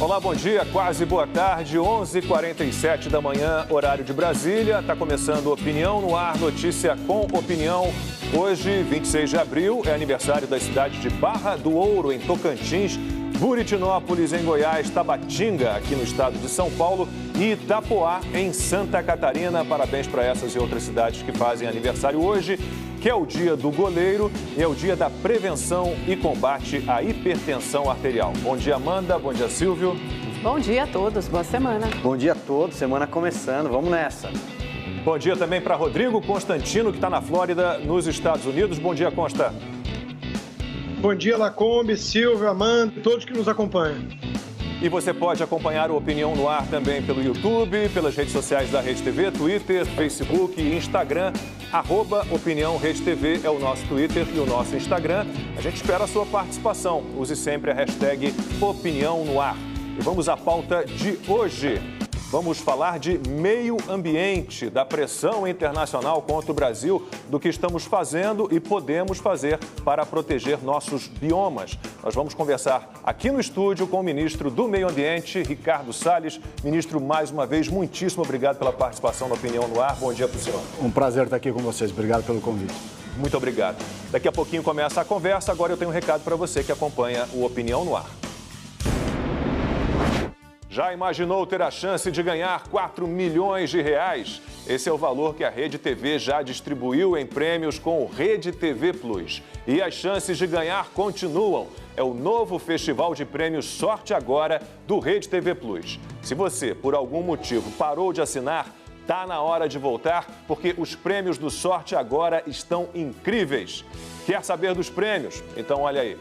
Olá, bom dia, quase boa tarde, 11h47 da manhã, horário de Brasília. Está começando Opinião no Ar, notícia com opinião. Hoje, 26 de abril, é aniversário da cidade de Barra do Ouro, em Tocantins, Buritinópolis, em Goiás, Tabatinga, aqui no estado de São Paulo, e Itapoá, em Santa Catarina. Parabéns para essas e outras cidades que fazem aniversário hoje, que é o dia do goleiro e é o dia da prevenção e combate à hipertensão arterial. Bom dia, Amanda. Bom dia, Silvio. Bom dia a todos. Boa semana. Bom dia a todos. Semana começando. Vamos nessa. Bom dia também para Rodrigo Constantino, que está na Flórida, nos Estados Unidos. Bom dia, Consta. Bom dia, Lacombe, Silvio, Amanda, todos que nos acompanham. E você pode acompanhar o Opinião no Ar também pelo YouTube, pelas redes sociais da Rede TV, Twitter, Facebook e Instagram. @Opinião Rede TV é o nosso Twitter e o nosso Instagram. A gente espera a sua participação. Use sempre a hashtag Opinião no Ar. E vamos à pauta de hoje. Vamos falar de meio ambiente, da pressão internacional contra o Brasil, do que estamos fazendo e podemos fazer para proteger nossos biomas. Nós vamos conversar aqui no estúdio com o ministro do Meio Ambiente, Ricardo Salles. Ministro, mais uma vez, muitíssimo obrigado pela participação na Opinião no Ar. Bom dia para o senhor. Um prazer estar aqui com vocês. Obrigado pelo convite. Muito obrigado. Daqui a pouquinho começa a conversa. Agora eu tenho um recado para você que acompanha o Opinião no Ar. Já imaginou ter a chance de ganhar 4 milhões de reais? Esse é o valor que a Rede TV já distribuiu em prêmios com o Rede TV Plus. E as chances de ganhar continuam. É o novo Festival de Prêmios Sorte Agora do Rede TV Plus. Se você, por algum motivo, parou de assinar, tá na hora de voltar, porque os prêmios do Sorte Agora estão incríveis. Quer saber dos prêmios? Então olha aí.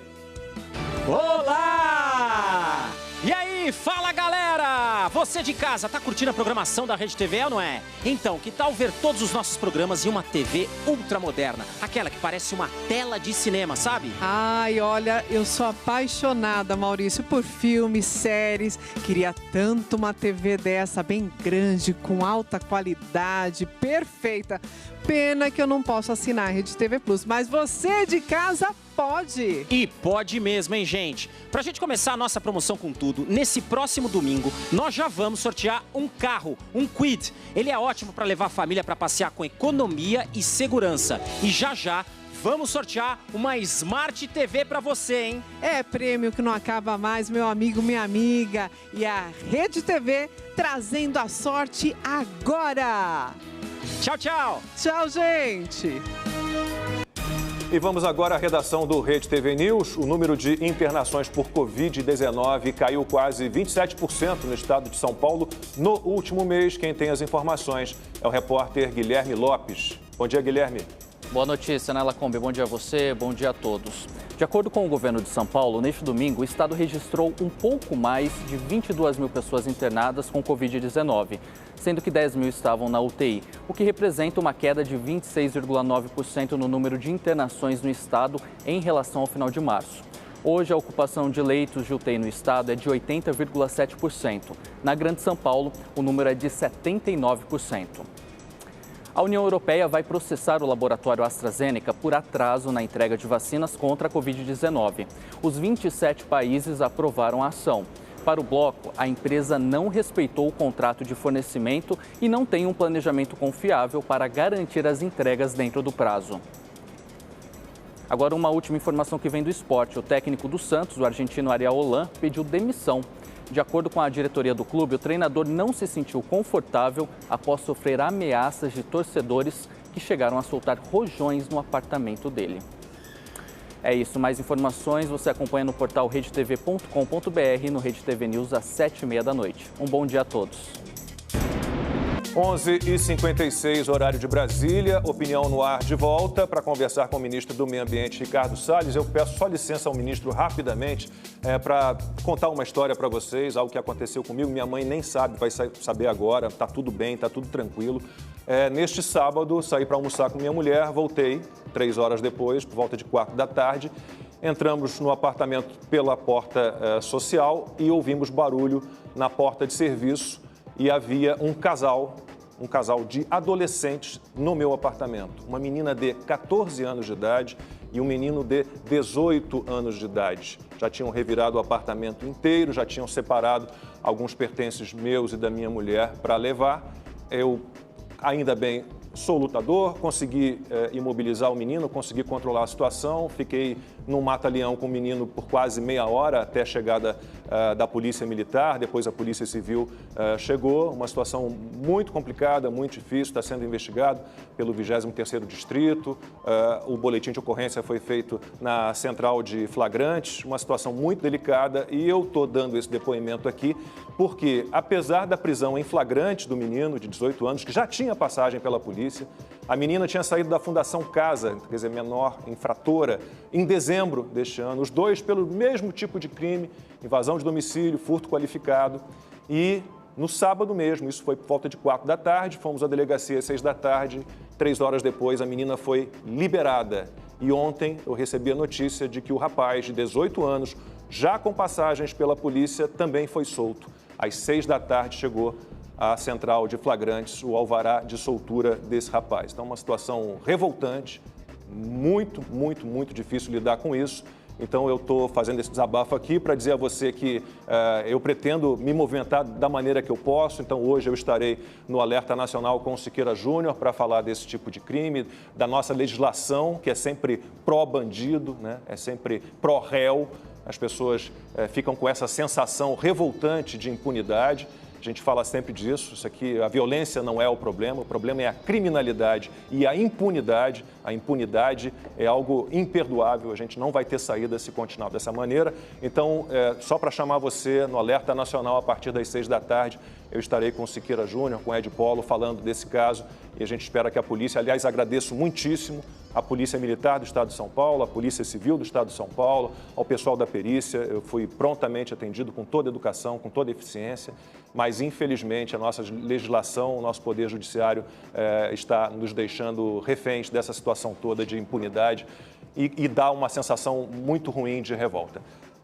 Olá! E aí, fala galera! Você de casa, tá curtindo a programação da Rede TV ou não é? Então, que tal ver todos os nossos programas em uma TV ultramoderna? Aquela que parece uma tela de cinema, sabe? Ai, olha, eu sou apaixonada, Maurício, por filmes, séries. Queria tanto uma TV dessa, bem grande, com alta qualidade, perfeita. Pena que eu não posso assinar a Rede TV Plus, mas você de casa pode. E pode mesmo, hein, gente? Pra gente começar a nossa promoção com tudo, nesse próximo domingo, nós já vamos sortear um carro, um Kwid. Ele é ótimo para levar a família para passear com economia e segurança. E já vamos sortear uma Smart TV para você, hein? É prêmio que não acaba mais, meu amigo, minha amiga. E a Rede TV trazendo a sorte agora. Tchau, tchau. Tchau, gente. E vamos agora à redação do Rede TV News. O número de internações por Covid-19 caiu quase 27% no estado de São Paulo no último mês. Quem tem as informações é o repórter Guilherme Lopes. Bom dia, Guilherme. Boa notícia, né, Lacombe? Bom dia a você, bom dia a todos. De acordo com o governo de São Paulo, neste domingo, o estado registrou um pouco mais de 22 mil pessoas internadas com Covid-19, sendo que 10 mil estavam na UTI, o que representa uma queda de 26,9% no número de internações no estado em relação ao final de março. Hoje, a ocupação de leitos de UTI no estado é de 80,7%. Na Grande São Paulo, o número é de 79%. A União Europeia vai processar o laboratório AstraZeneca por atraso na entrega de vacinas contra a Covid-19. Os 27 países aprovaram a ação. Para o bloco, a empresa não respeitou o contrato de fornecimento e não tem um planejamento confiável para garantir as entregas dentro do prazo. Agora, uma última informação que vem do esporte. O técnico do Santos, o argentino Ariel Holan, pediu demissão. De acordo com a diretoria do clube, o treinador não se sentiu confortável após sofrer ameaças de torcedores que chegaram a soltar rojões no apartamento dele. É isso, mais informações você acompanha no portal redetv.com.br e no Rede TV News às 7h30 da noite. Um bom dia a todos. 11h56, horário de Brasília. Opinião no Ar de volta para conversar com o ministro do Meio Ambiente, Ricardo Salles. Eu peço só licença ao ministro rapidamente para contar uma história para vocês, algo que aconteceu comigo. Minha mãe nem sabe, vai saber agora. Está tudo bem, está tudo tranquilo. Neste sábado, saí para almoçar com minha mulher, voltei 3 horas depois, por volta de 4 da tarde. Entramos no apartamento pela porta social e ouvimos barulho na porta de serviço e havia um casal de adolescentes no meu apartamento. Uma menina de 14 anos de idade e um menino de 18 anos de idade. Já tinham revirado o apartamento inteiro, já tinham separado alguns pertences meus e da minha mulher para levar. Eu, ainda bem, sou lutador, consegui imobilizar o menino, consegui controlar a situação, fiquei num mata-leão com o menino por quase meia hora até a chegada da Polícia Militar, depois a Polícia Civil chegou, uma situação muito complicada, muito difícil, está sendo investigado pelo 23º Distrito, o boletim de ocorrência foi feito na Central de Flagrantes, uma situação muito delicada e eu estou dando esse depoimento aqui porque, apesar da prisão em flagrante do menino de 18 anos, que já tinha passagem pela polícia, a menina tinha saído da Fundação Casa, quer dizer, menor infratora, em dezembro deste ano, os dois pelo mesmo tipo de crime, invasão de domicílio, furto qualificado. E no sábado mesmo, isso foi por volta de 4 da tarde, fomos à delegacia às 6 da tarde, 3 horas depois a menina foi liberada. E ontem eu recebi a notícia de que o rapaz de 18 anos, já com passagens pela polícia, também foi solto. Às 6 da tarde chegou à Central de Flagrantes o alvará de soltura desse rapaz. Então, uma situação revoltante, muito difícil lidar com isso. Então, eu estou fazendo esse desabafo aqui para dizer a você que eu pretendo me movimentar da maneira que eu posso. Então, hoje eu estarei no Alerta Nacional com o Siqueira Júnior para falar desse tipo de crime, da nossa legislação, que é sempre pró-bandido, né? É sempre pró-réu. As pessoas ficam com essa sensação revoltante de impunidade. A gente fala sempre disso, isso aqui, a violência não é o problema é a criminalidade e a impunidade. A impunidade é algo imperdoável, a gente não vai ter saída se continuar dessa maneira. Então, só para chamar você no Alerta Nacional, a partir das 6 da tarde, eu estarei com o Siqueira Júnior, com o Ed Polo, falando desse caso e a gente espera que a polícia, aliás, agradeço muitíssimo a Polícia Militar do Estado de São Paulo, a Polícia Civil do Estado de São Paulo, ao pessoal da perícia. Eu fui prontamente atendido com toda a educação, com toda a eficiência, mas infelizmente a nossa legislação, o nosso Poder Judiciário está nos deixando reféns dessa situação toda de impunidade e dá uma sensação muito ruim de revolta.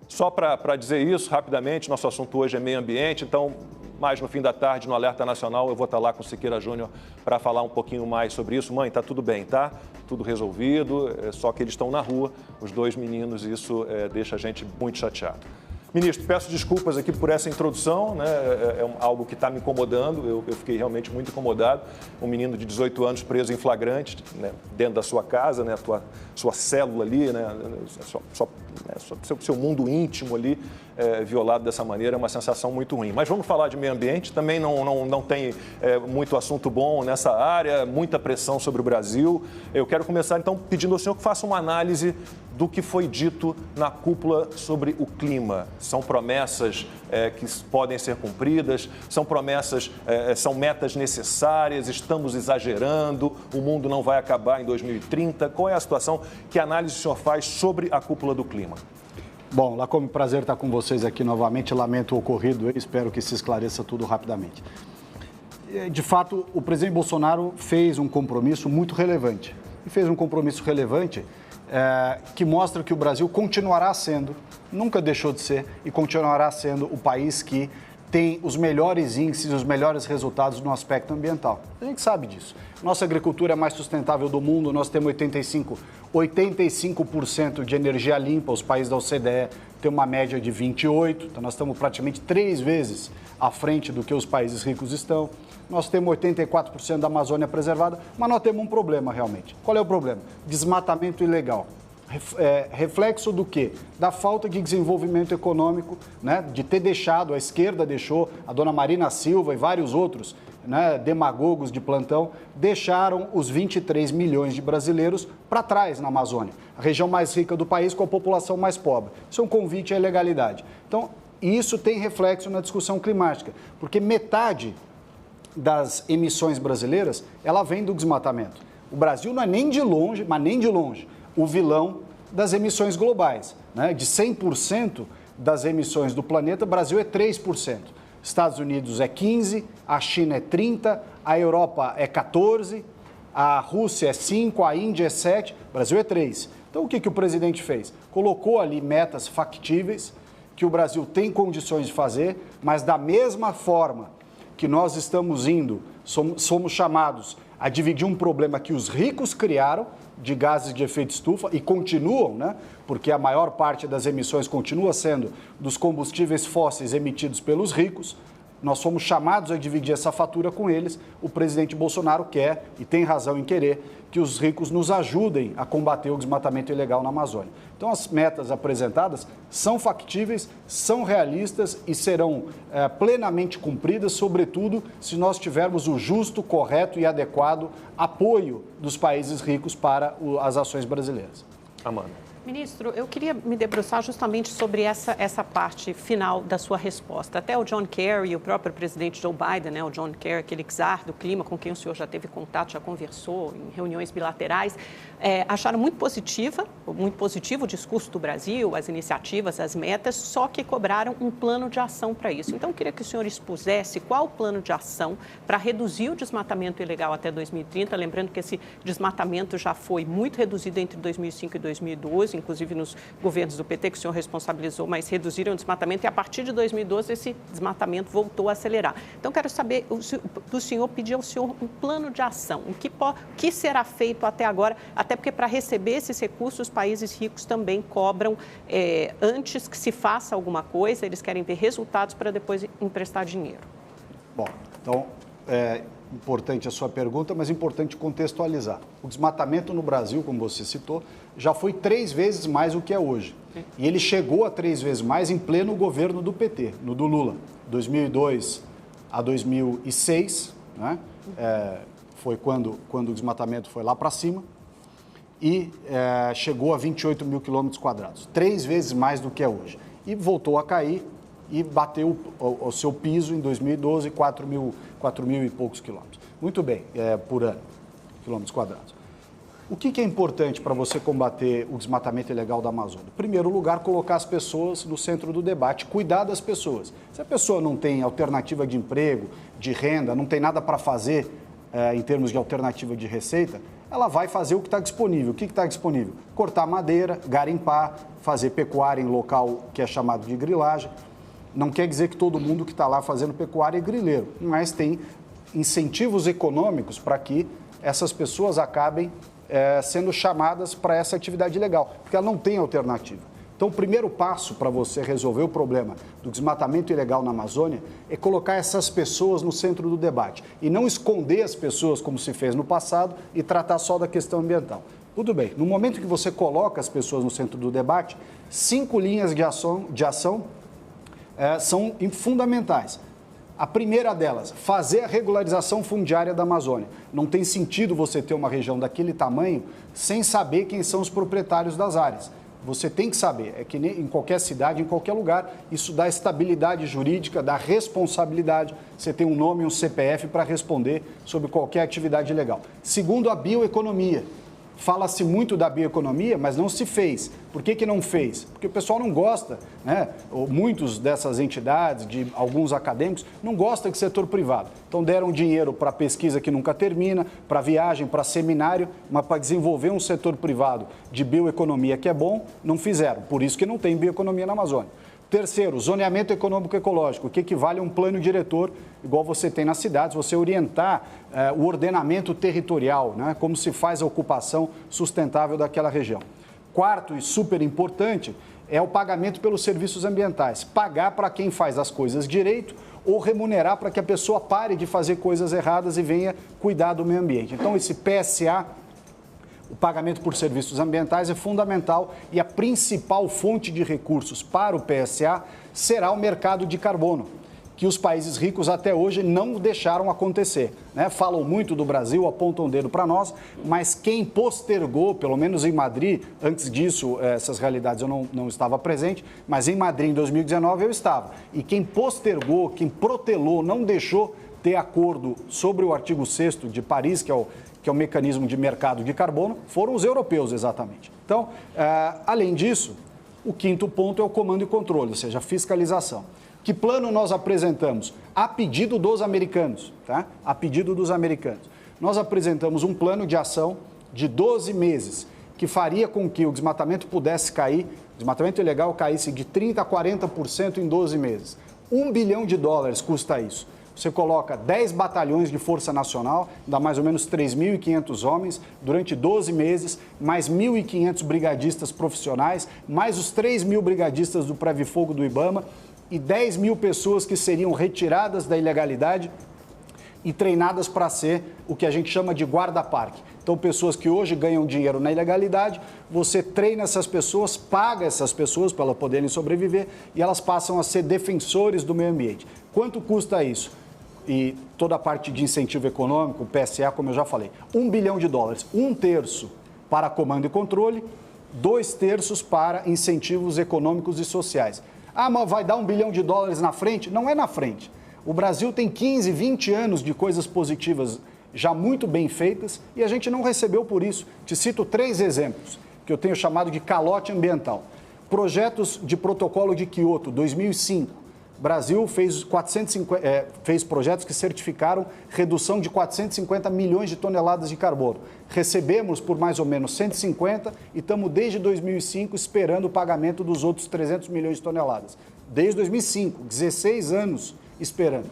Só para dizer isso rapidamente, nosso assunto hoje é meio ambiente, então mais no fim da tarde, no Alerta Nacional, eu vou estar lá com o Siqueira Júnior para falar um pouquinho mais sobre isso. Mãe, está tudo bem, tá? Tudo resolvido, só que eles estão na rua, os dois meninos, e isso deixa a gente muito chateado. Ministro, peço desculpas aqui por essa introdução, né? É algo que está me incomodando, eu fiquei realmente muito incomodado. Um menino de 18 anos preso em flagrante, né? Dentro da sua casa, né? Sua célula ali, né? Seu mundo íntimo ali, violado dessa maneira, é uma sensação muito ruim. Mas vamos falar de meio ambiente, também não tem muito assunto bom nessa área, muita pressão sobre o Brasil. Eu quero começar então pedindo ao senhor que faça uma análise do que foi dito na cúpula sobre o clima. São promessas que podem ser cumpridas, são promessas, são metas necessárias, estamos exagerando, o mundo não vai acabar em 2030. Qual é a situação? Que análise o senhor faz sobre a cúpula do clima? Bom, Lacombe, prazer estar com vocês aqui novamente. Lamento o ocorrido e espero que se esclareça tudo rapidamente. De fato, o presidente Bolsonaro fez um compromisso muito relevante. E fez um compromisso relevante que mostra que o Brasil continuará sendo, nunca deixou de ser, e continuará sendo o país que tem os melhores índices, os melhores resultados no aspecto ambiental. A gente sabe disso. Nossa agricultura é a mais sustentável do mundo, nós temos 85% de energia limpa, os países da OCDE têm uma média de 28%, então nós estamos praticamente 3 vezes à frente do que os países ricos estão. Nós temos 84% da Amazônia preservada, mas nós temos um problema realmente. Qual é o problema? Desmatamento ilegal. Reflexo do quê? Da falta de desenvolvimento econômico, né? De ter deixado, a esquerda deixou, a dona Marina Silva e vários outros, né, demagogos de plantão, deixaram os 23 milhões de brasileiros para trás na Amazônia, a região mais rica do país com a população mais pobre. Isso é um convite à ilegalidade. Então, isso tem reflexo na discussão climática, porque metade das emissões brasileiras, ela vem do desmatamento. O Brasil não é nem de longe, mas nem de longe, o vilão das emissões globais, né? De 100% das emissões do planeta, o Brasil é 3%. Estados Unidos é 15%, a China é 30%, a Europa é 14%, a Rússia é 5%, a Índia é 7%, o Brasil é 3%. Então, o que o presidente fez? Colocou ali metas factíveis, que o Brasil tem condições de fazer, mas da mesma forma que nós estamos indo, somos chamados a dividir um problema que os ricos criaram, de gases de efeito estufa e continuam, né? Porque a maior parte das emissões continua sendo dos combustíveis fósseis emitidos pelos ricos. Nós somos chamados a dividir essa fatura com eles. O presidente Bolsonaro quer, e tem razão em querer, que os ricos nos ajudem a combater o desmatamento ilegal na Amazônia. Então, as metas apresentadas são factíveis, são realistas e serão plenamente cumpridas, sobretudo se nós tivermos o justo, correto e adequado apoio dos países ricos para as ações brasileiras. Amanda. Ministro, eu queria me debruçar justamente sobre essa parte final da sua resposta. Até o John Kerry e o próprio presidente Joe Biden, né, o John Kerry, aquele czar do clima com quem o senhor já teve contato, já conversou em reuniões bilaterais, acharam muito positivo o discurso do Brasil, as iniciativas, as metas, só que cobraram um plano de ação para isso. Então, eu queria que o senhor expusesse qual o plano de ação para reduzir o desmatamento ilegal até 2030, lembrando que esse desmatamento já foi muito reduzido entre 2005 e 2012, inclusive nos governos do PT, que o senhor responsabilizou, mas reduziram o desmatamento e a partir de 2012 esse desmatamento voltou a acelerar. Então, quero saber do senhor, pedir ao senhor um plano de ação, o que será feito até agora, até porque para receber esses recursos os países ricos também cobram antes que se faça alguma coisa, eles querem ver resultados para depois emprestar dinheiro. Bom, então, importante a sua pergunta, mas importante contextualizar. O desmatamento no Brasil, como você citou, já foi 3 vezes mais do que é hoje. E ele chegou a 3 vezes mais em pleno governo do PT, no do Lula. 2002 a 2006, né? Foi quando o desmatamento foi lá para cima e chegou a 28 mil quilômetros quadrados. 3 vezes mais do que é hoje. E voltou a cair e bateu o seu piso em 2012, 4 mil e poucos quilômetros. Muito bem, por ano, quilômetros quadrados. O que é importante para você combater o desmatamento ilegal da Amazônia? Em primeiro lugar, colocar as pessoas no centro do debate, cuidar das pessoas. Se a pessoa não tem alternativa de emprego, de renda, não tem nada para fazer em termos de alternativa de receita, ela vai fazer o que está disponível. O que está disponível? Cortar madeira, garimpar, fazer pecuária em local que é chamado de grilagem. Não quer dizer que todo mundo que está lá fazendo pecuária é grileiro, mas tem incentivos econômicos para que essas pessoas acabem sendo chamadas para essa atividade ilegal, porque ela não tem alternativa. Então, o primeiro passo para você resolver o problema do desmatamento ilegal na Amazônia é colocar essas pessoas no centro do debate e não esconder as pessoas como se fez no passado e tratar só da questão ambiental. Tudo bem, no momento que você coloca as pessoas no centro do debate, 5 linhas de ação são fundamentais. A primeira delas, fazer a regularização fundiária da Amazônia. Não tem sentido você ter uma região daquele tamanho sem saber quem são os proprietários das áreas. Você tem que saber, é que em qualquer cidade, em qualquer lugar, isso dá estabilidade jurídica, dá responsabilidade. Você tem um nome e um CPF para responder sobre qualquer atividade ilegal. Segundo, a bioeconomia. Fala-se muito da bioeconomia, mas não se fez. Por que não fez? Porque o pessoal não gosta, né? Muitos dessas entidades, de alguns acadêmicos, não gostam de setor privado. Então deram dinheiro para pesquisa que nunca termina, para viagem, para seminário, mas para desenvolver um setor privado de bioeconomia que é bom, não fizeram. Por isso que não tem bioeconomia na Amazônia. Terceiro, zoneamento econômico-ecológico, que equivale a um plano diretor, igual você tem nas cidades, você orientar o ordenamento territorial, né, como se faz a ocupação sustentável daquela região. Quarto e super importante é o pagamento pelos serviços ambientais. Pagar para quem faz as coisas direito ou remunerar para que a pessoa pare de fazer coisas erradas e venha cuidar do meio ambiente. Então, esse PSA, o pagamento por serviços ambientais, é fundamental e a principal fonte de recursos para o PSA será o mercado de carbono, que os países ricos até hoje não deixaram acontecer, né? Falam muito do Brasil, apontam o dedo para nós, mas quem postergou, pelo menos em Madrid, antes disso, essas realidades eu não estava presente, mas em Madrid, em 2019, eu estava. E quem postergou, quem protelou, não deixou ter acordo sobre o artigo 6º de Paris, que é o mecanismo de mercado de carbono, foram os europeus, exatamente. Então, além disso, o quinto ponto é o comando e controle, ou seja, a fiscalização. Que plano nós apresentamos? A pedido dos americanos, tá? A pedido dos americanos. Nós apresentamos um plano de ação de 12 meses, que faria com que o desmatamento pudesse cair, o desmatamento ilegal caísse de 30% a 40% em 12 meses. $1 bilhão custa isso. você coloca 10 batalhões de Força Nacional, dá mais ou menos 3.500 homens, durante 12 meses, mais 1.500 brigadistas profissionais, mais os 3.000 brigadistas do Previfogo do IBAMA e 10 mil pessoas que seriam retiradas da ilegalidade e treinadas para ser o que a gente chama de guarda-parque. Então, pessoas que hoje ganham dinheiro na ilegalidade, você treina essas pessoas, paga essas pessoas para elas poderem sobreviver e elas passam a ser defensores do meio ambiente. Quanto custa isso? E toda a parte de incentivo econômico, o PSA, como eu já falei, $1 bilhão, 1/3 para comando e controle, 2/3 para incentivos econômicos e sociais. Ah, mas vai dar $1 bilhão na frente? Não é na frente. O Brasil tem 15, 20 anos de coisas positivas já muito bem feitas e a gente não recebeu por isso. Te cito 3 exemplos que eu tenho chamado de calote ambiental. Projetos de protocolo de Quioto, 2005. O Brasil fez projetos que certificaram redução de 450 milhões de toneladas de carbono. Recebemos por mais ou menos 150 e estamos desde 2005 esperando o pagamento dos outros 300 milhões de toneladas. Desde 2005, 16 anos esperando.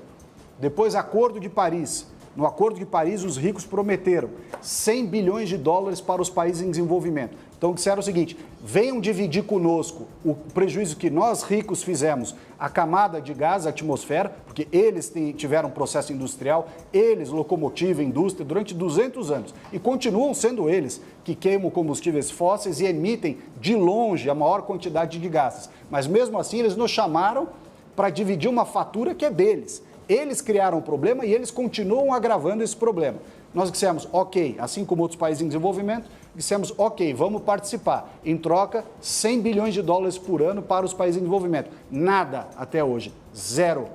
Depois, Acordo de Paris. No Acordo de Paris, os ricos prometeram $100 bilhões para os países em desenvolvimento. Então, disseram o seguinte, venham dividir conosco o prejuízo que nós ricos fizemos, a camada de gás, a atmosfera, porque eles tiveram um processo industrial, eles, locomotiva, indústria, durante 200 anos. E continuam sendo eles que queimam combustíveis fósseis e emitem, de longe, a maior quantidade de gases. Mas, mesmo assim, eles nos chamaram para dividir uma fatura que é deles. Eles criaram o problema e eles continuam agravando esse problema. Nós dissemos, ok, assim como outros países em desenvolvimento, dissemos, ok, vamos participar. Em troca, $100 bilhões por ano para os países em desenvolvimento. Nada até hoje, 0.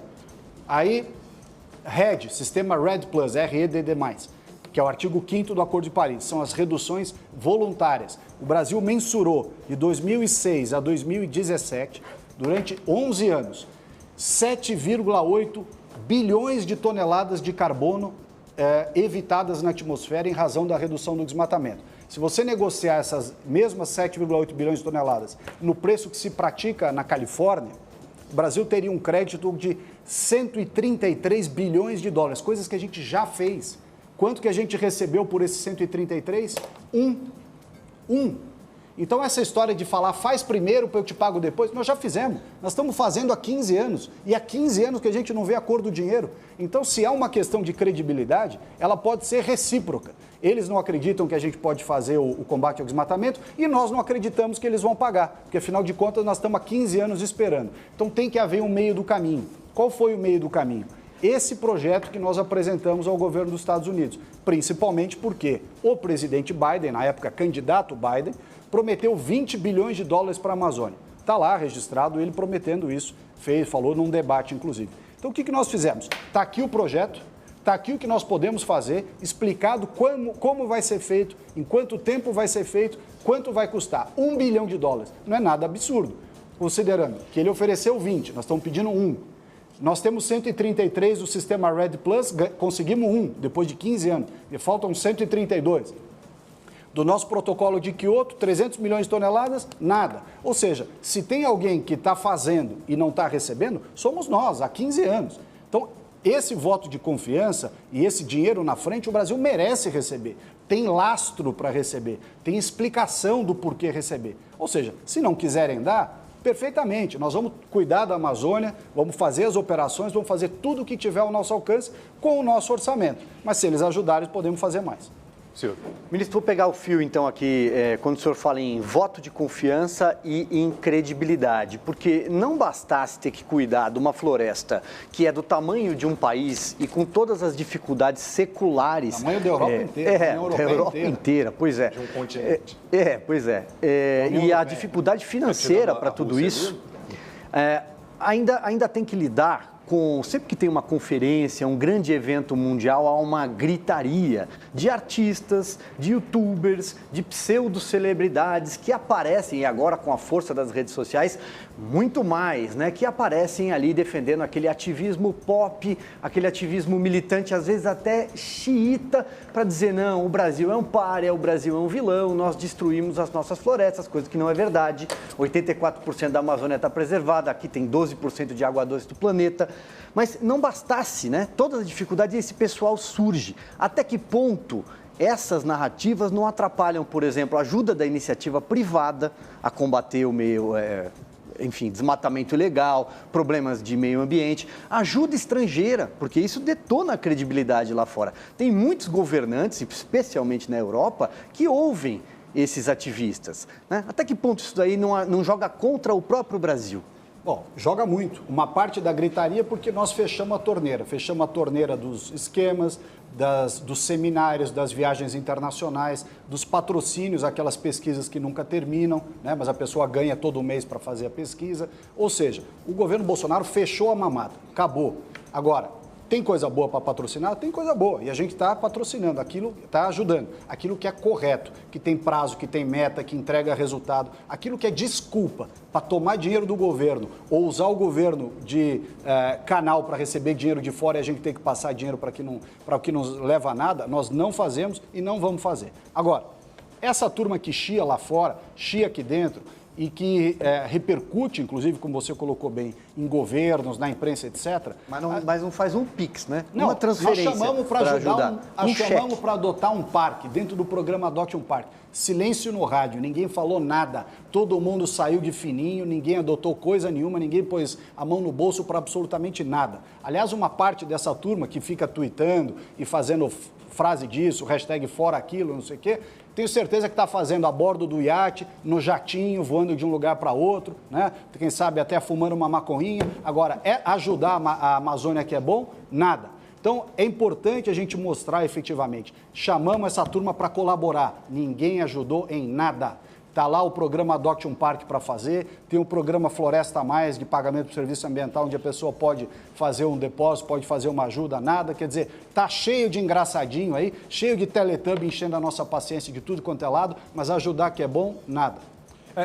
Aí, RED, Sistema RED+, REDD+, que é o artigo 5º do Acordo de Paris, são as reduções voluntárias. O Brasil mensurou de 2006 a 2017, durante 11 anos, 7,8 bilhões de toneladas de carbono evitadas na atmosfera em razão da redução do desmatamento. Se você negociar essas mesmas 7,8 bilhões de toneladas no preço que se pratica na Califórnia, o Brasil teria um crédito de 133 bilhões de dólares, coisas que a gente já fez. Quanto que a gente recebeu por esses 133? Um. Então, essa história de falar, faz primeiro para eu te pago depois, nós já fizemos. Nós estamos fazendo há 15 anos. E há 15 anos que a gente não vê a cor do dinheiro. Então, se há uma questão de credibilidade, ela pode ser recíproca. Eles não acreditam que a gente pode fazer o combate ao desmatamento e nós não acreditamos que eles vão pagar. Porque, afinal de contas, nós estamos há 15 anos esperando. Então, tem que haver um meio do caminho. Qual foi o meio do caminho? Esse projeto que nós apresentamos ao governo dos Estados Unidos. Principalmente porque o presidente Biden, na época candidato Biden, prometeu $20 bilhões para a Amazônia. Está lá registrado ele prometendo isso, falou num debate, inclusive. Então, o que nós fizemos? Está aqui o projeto, está aqui o que nós podemos fazer, explicado como vai ser feito, em quanto tempo vai ser feito, quanto vai custar. $1 bilhão. Não é nada absurdo, considerando que ele ofereceu 20, nós estamos pedindo 1. Nós temos 133 do sistema RED+, conseguimos 1, depois de 15 anos, e faltam 132. Do nosso protocolo de Quioto, 300 milhões de toneladas, nada. Ou seja, se tem alguém que está fazendo e não está recebendo, somos nós, há 15 anos. Então, esse voto de confiança e esse dinheiro na frente, o Brasil merece receber. Tem lastro para receber, tem explicação do porquê receber. Ou seja, se não quiserem dar, perfeitamente, nós vamos cuidar da Amazônia, vamos fazer as operações, vamos fazer tudo o que tiver ao nosso alcance com o nosso orçamento. Mas se eles ajudarem, podemos fazer mais. Silvio. Ministro, vou pegar o fio então aqui, quando o senhor fala em voto de confiança e em credibilidade, porque não bastasse ter que cuidar de uma floresta que é do tamanho de um país e com todas as dificuldades seculares... Tamanho da Europa inteira. Da Europa inteira, pois é. De um continente. Pois é. E a dificuldade financeira para tudo isso, ainda tem que lidar com, sempre que tem uma conferência, um grande evento mundial, há uma gritaria de artistas, de youtubers, de pseudo-celebridades que aparecem, e agora com a força das redes sociais, muito mais, né? Que aparecem ali defendendo aquele ativismo pop, aquele ativismo militante, às vezes até xiita, para dizer, não, o Brasil é um pária, o Brasil é um vilão, nós destruímos as nossas florestas, coisa que não é verdade. 84% da Amazônia está preservada, aqui tem 12% de água doce do planeta. Mas não bastasse, né? Todas as dificuldades, esse pessoal surge. Até que ponto essas narrativas não atrapalham, por exemplo, a ajuda da iniciativa privada a combater o desmatamento ilegal, problemas de meio ambiente, ajuda estrangeira, porque isso detona a credibilidade lá fora. Tem muitos governantes, especialmente na Europa, que ouvem esses ativistas, né? Até que ponto isso daí não joga contra o próprio Brasil? Bom, joga muito. Uma parte da gritaria porque nós fechamos a torneira dos esquemas, dos seminários, das viagens internacionais, dos patrocínios, aquelas pesquisas que nunca terminam, né? Mas a pessoa ganha todo mês para fazer a pesquisa. Ou seja, o governo Bolsonaro fechou a mamata, acabou. Agora, tem coisa boa para patrocinar? Tem coisa boa. E a gente está patrocinando aquilo, está ajudando. Aquilo que é correto, que tem prazo, que tem meta, que entrega resultado. Aquilo que é desculpa para tomar dinheiro do governo ou usar o governo de canal para receber dinheiro de fora e a gente tem que passar dinheiro para o que não leva a nada, nós não fazemos e não vamos fazer. Agora, essa turma que chia lá fora, chia aqui dentro, e que repercute, inclusive, como você colocou bem, em governos, na imprensa, etc. Mas não faz um PIX, né? Não, uma transferência. Nós chamamos para ajudar. chamamos para adotar um parque, dentro do programa Adote um Parque. Silêncio no rádio, ninguém falou nada, todo mundo saiu de fininho, ninguém adotou coisa nenhuma, ninguém pôs a mão no bolso para absolutamente nada. Aliás, uma parte dessa turma que fica tweetando e fazendo frase disso, hashtag fora aquilo, não sei o quê, tenho certeza que está fazendo a bordo do iate, no jatinho, voando de um lugar para outro, né? Quem sabe até fumando uma maconhinha. Agora, é ajudar a Amazônia que é bom? Nada. Então, é importante a gente mostrar efetivamente. Chamamos essa turma para colaborar. Ninguém ajudou em nada. Está lá o programa Adote um Parque para fazer, tem o programa Floresta Mais, de pagamento por serviço ambiental, onde a pessoa pode fazer um depósito, pode fazer uma ajuda, nada. Quer dizer, está cheio de engraçadinho aí, cheio de Teletubby enchendo a nossa paciência de tudo quanto é lado, mas ajudar que é bom, nada.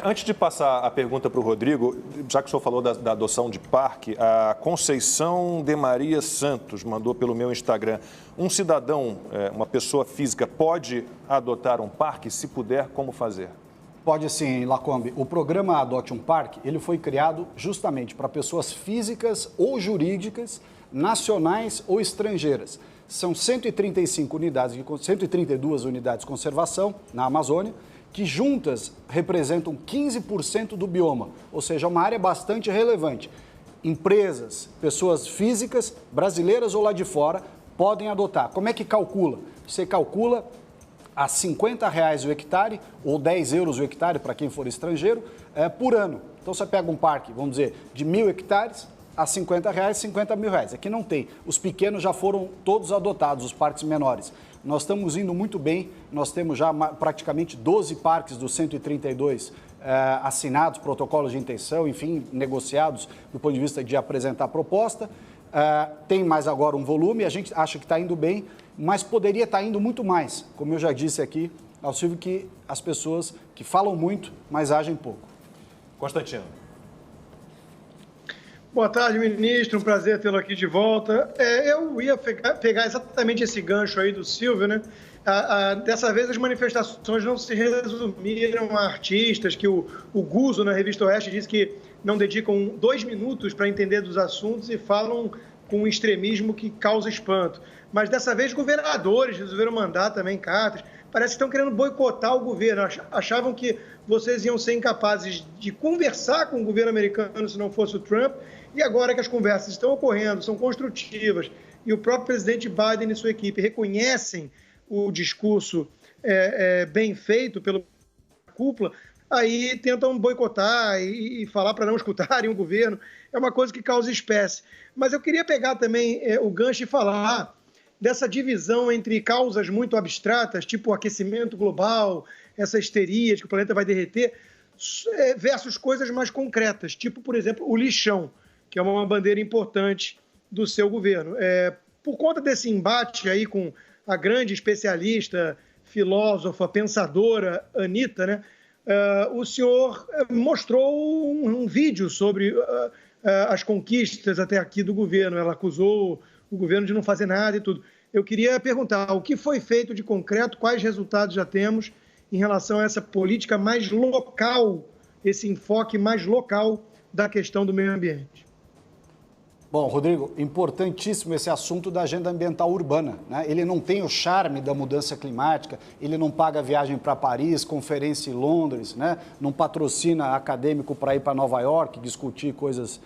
Antes de passar a pergunta para o Rodrigo, já que o senhor falou da adoção de parque, a Conceição de Maria Santos mandou pelo meu Instagram: um cidadão, uma pessoa física, pode adotar um parque? Se puder, como fazer? Pode sim, Lacombe. O programa Adote um Parque, ele foi criado justamente para pessoas físicas ou jurídicas, nacionais ou estrangeiras. São 132 unidades de conservação na Amazônia, que juntas representam 15% do bioma, ou seja, uma área bastante relevante. Empresas, pessoas físicas, brasileiras ou lá de fora, podem adotar. Como é que calcula? Você calcula a R$50 o hectare, ou 10 euros o hectare, para quem for estrangeiro, por ano. Então, você pega um parque, vamos dizer, de 1.000 hectares, a R$50, R$50 mil. Aqui não tem. Os pequenos já foram todos adotados, os parques menores. Nós estamos indo muito bem, nós temos já praticamente 12 parques dos 132 assinados, protocolos de intenção, enfim, negociados do ponto de vista de apresentar proposta. Tem mais agora um volume, a gente acha que está indo bem, mas poderia estar indo muito mais. Como eu já disse aqui, ao Silvio, que as pessoas que falam muito, mas agem pouco. Constantino. Boa tarde, ministro. Um prazer tê-lo aqui de volta. Eu ia pegar exatamente esse gancho aí do Silvio, né? Dessa vez as manifestações não se resumiram a artistas, que o Guzzo, na revista Oeste, disse que não dedicam 2 minutos para entender dos assuntos e falam com um extremismo que causa espanto. Mas dessa vez governadores resolveram mandar também cartas. Parece que estão querendo boicotar o governo. Achavam que vocês iam ser incapazes de conversar com o governo americano se não fosse o Trump. E agora que as conversas estão ocorrendo, são construtivas, e o próprio presidente Biden e sua equipe reconhecem o discurso bem feito pela cúpula, aí tentam boicotar e falar para não escutarem o governo. É uma coisa que causa espécie. Mas eu queria pegar também o gancho e falar dessa divisão entre causas muito abstratas, tipo o aquecimento global, essa histeria de que o planeta vai derreter, versus coisas mais concretas, tipo, por exemplo, o lixão, que é uma bandeira importante do seu governo. Por conta desse embate aí com a grande especialista, filósofa, pensadora Anitta, né, o senhor mostrou um vídeo sobre as conquistas até aqui do governo. Ela acusou o governo de não fazer nada e tudo. Eu queria perguntar, o que foi feito de concreto, quais resultados já temos em relação a essa política mais local, esse enfoque mais local da questão do meio ambiente? Bom, Rodrigo, importantíssimo esse assunto da agenda ambiental urbana, né? Ele não tem o charme da mudança climática, ele não paga viagem para Paris, conferência em Londres, né? Não patrocina acadêmico para ir para Nova York, discutir coisas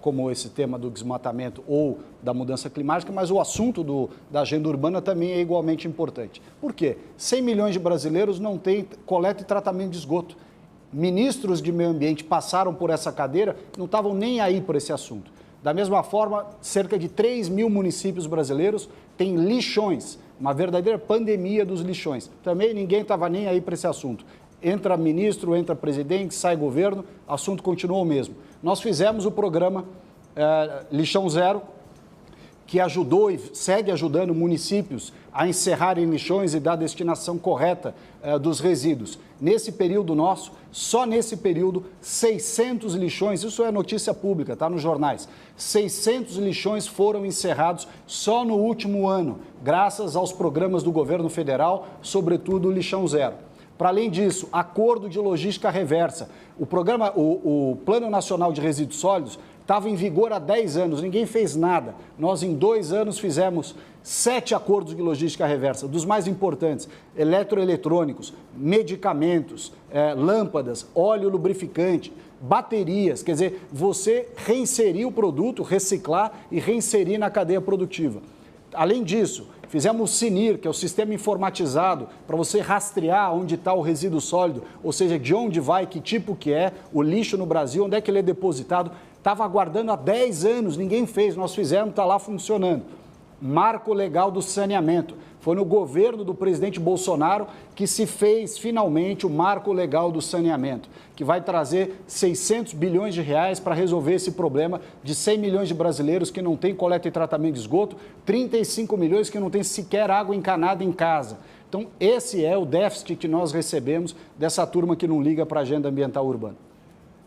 como esse tema do desmatamento ou da mudança climática, mas o assunto da agenda urbana também é igualmente importante. Por quê? 100 milhões de brasileiros não têm coleta e tratamento de esgoto. Ministros de meio ambiente passaram por essa cadeira, não estavam nem aí por esse assunto. Da mesma forma, cerca de 3 mil municípios brasileiros têm lixões, uma verdadeira pandemia dos lixões. Também ninguém estava nem aí para esse assunto. Entra ministro, entra presidente, sai governo, o assunto continua o mesmo. Nós fizemos o programa Lixão Zero, que ajudou e segue ajudando municípios a encerrarem lixões e dar a destinação correta dos resíduos. Nesse período nosso, só nesse período, 600 lixões, isso é notícia pública, está nos jornais, 600 lixões foram encerrados só no último ano, graças aos programas do governo federal, sobretudo o Lixão Zero. Para além disso, acordo de logística reversa. O Plano Nacional de Resíduos Sólidos estava em vigor há 10 anos, ninguém fez nada. Nós, em 2 anos, fizemos 7 acordos de logística reversa, dos mais importantes, eletroeletrônicos, medicamentos, lâmpadas, óleo lubrificante, baterias, quer dizer, você reinserir o produto, reciclar e reinserir na cadeia produtiva. Além disso, fizemos o SINIR, que é o sistema informatizado, para você rastrear onde está o resíduo sólido, ou seja, de onde vai, que tipo que é, o lixo no Brasil, onde é que ele é depositado. Estava aguardando há 10 anos, ninguém fez, nós fizemos, está lá funcionando. Marco legal do saneamento. Foi no governo do presidente Bolsonaro que se fez finalmente o marco legal do saneamento, que vai trazer 600 bilhões de reais para resolver esse problema de 100 milhões de brasileiros que não têm coleta e tratamento de esgoto, 35 milhões que não têm sequer água encanada em casa. Então, esse é o déficit que nós recebemos dessa turma que não liga para a agenda ambiental urbana.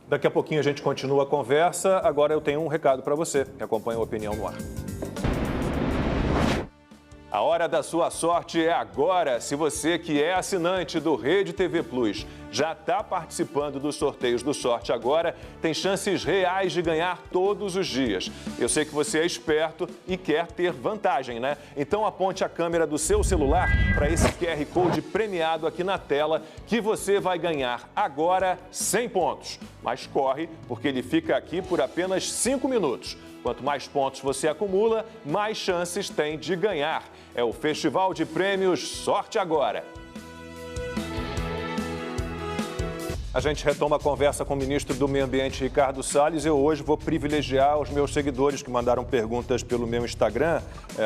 Daqui a pouquinho a gente continua a conversa. Agora eu tenho um recado para você que acompanha a Opinião no Ar. A hora da sua sorte é agora. Se você que é assinante do Rede TV Plus já está participando dos sorteios do Sorte Agora, tem chances reais de ganhar todos os dias. Eu sei que você é esperto e quer ter vantagem, né? Então aponte a câmera do seu celular para esse QR Code premiado aqui na tela que você vai ganhar agora 100 pontos. Mas corre, porque ele fica aqui por apenas 5 minutos. Quanto mais pontos você acumula, mais chances tem de ganhar. É o Festival de Prêmios Sorte Agora. A gente retoma a conversa com o ministro do Meio Ambiente, Ricardo Salles. Eu hoje vou privilegiar os meus seguidores que mandaram perguntas pelo meu Instagram,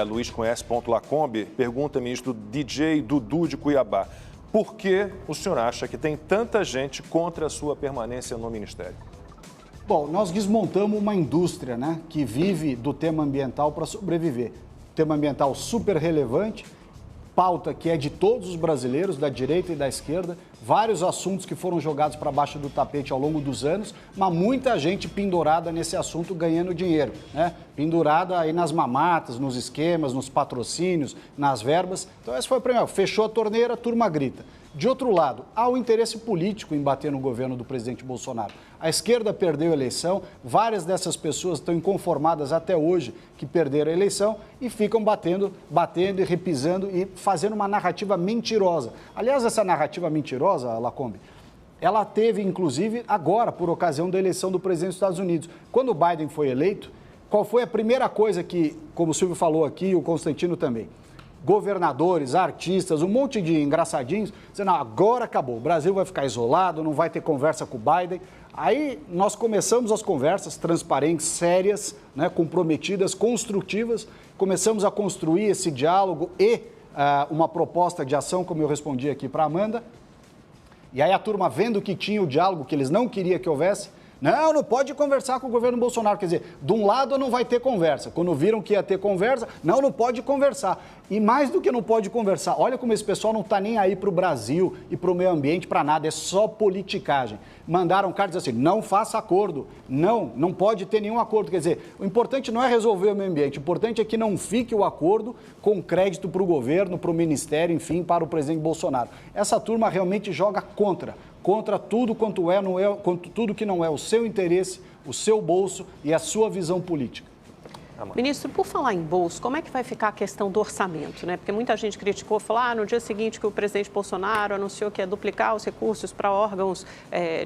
luisconhece.lacombe. Pergunta, ministro DJ Dudu de Cuiabá. Por que o senhor acha que tem tanta gente contra a sua permanência no ministério? Bom, nós desmontamos uma indústria, né, que vive do tema ambiental para sobreviver. Tema ambiental super relevante, pauta que é de todos os brasileiros, da direita e da esquerda, vários assuntos que foram jogados para baixo do tapete ao longo dos anos, mas muita gente pendurada nesse assunto ganhando dinheiro, né? Pendurada aí nas mamatas, nos esquemas, nos patrocínios, nas verbas. Então esse foi o primeiro. Fechou a torneira, a turma grita. De outro lado, há o interesse político em bater no governo do presidente Bolsonaro. A esquerda perdeu a eleição, várias dessas pessoas estão inconformadas até hoje que perderam a eleição e ficam batendo e repisando e fazendo uma narrativa mentirosa. Aliás, essa narrativa mentirosa, Lacombe, ela teve, inclusive, agora, por ocasião da eleição do presidente dos Estados Unidos. Quando o Biden foi eleito, qual foi a primeira coisa que, como o Silvio falou aqui, o Constantino também, governadores, artistas, um monte de engraçadinhos, dizendo, agora acabou, o Brasil vai ficar isolado, não vai ter conversa com o Biden. Aí nós começamos as conversas transparentes, sérias, né, comprometidas, construtivas, começamos a construir esse diálogo e uma proposta de ação, como eu respondi aqui para a Amanda. E aí a turma vendo que tinha o diálogo, que eles não queriam que houvesse, não pode conversar com o governo Bolsonaro. Quer dizer, de um lado não vai ter conversa. Quando viram que ia ter conversa, não pode conversar. E mais do que não pode conversar, olha como esse pessoal não está nem aí para o Brasil e para o meio ambiente, para nada, é só politicagem. Mandaram cartas assim, não faça acordo, não pode ter nenhum acordo. Quer dizer, o importante não é resolver o meio ambiente, o importante é que não fique o acordo com crédito para o governo, para o ministério, enfim, para o presidente Bolsonaro. Essa turma realmente joga contra tudo tudo que não é o seu interesse, o seu bolso e a sua visão política. Ministro, por falar em bolso, como é que vai ficar a questão do orçamento, né? Porque muita gente criticou, falou, no dia seguinte que o presidente Bolsonaro anunciou que ia duplicar os recursos para órgãos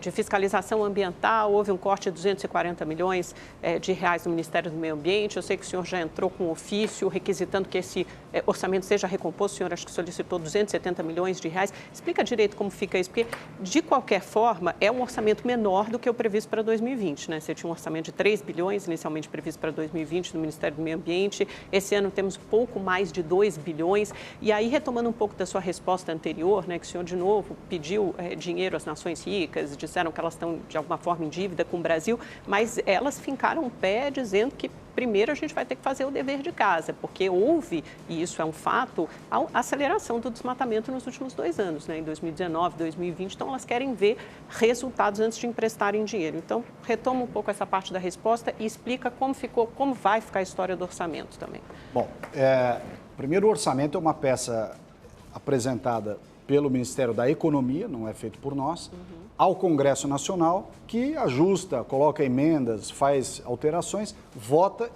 de fiscalização ambiental, houve um corte de 240 milhões de reais no Ministério do Meio Ambiente. Eu sei que o senhor já entrou com um ofício requisitando que esse orçamento seja recomposto. O senhor acho que solicitou 270 milhões de reais. Explica direito como fica isso, porque de qualquer forma é um orçamento menor do que o previsto para 2020, né? Você tinha um orçamento de 3 bilhões inicialmente previsto para 2020 no Ministério do Meio Ambiente. Esse ano temos pouco mais de 2 bilhões. E aí, retomando um pouco da sua resposta anterior, né, que o senhor de novo pediu dinheiro às nações ricas, disseram que elas estão de alguma forma em dívida com o Brasil, mas elas fincaram o pé dizendo que primeiro a gente vai ter que fazer o dever de casa, porque houve, e isso é um fato, a aceleração do desmatamento nos últimos 2 anos, né? Em 2019, 2020, então elas querem ver resultados antes de emprestarem dinheiro. Então, retoma um pouco essa parte da resposta e explica como vai ficar a história do orçamento também. Bom, primeiro o orçamento é uma peça apresentada pelo Ministério da Economia, não é feito por nós, ao Congresso Nacional, que ajusta, coloca emendas, faz alterações, volta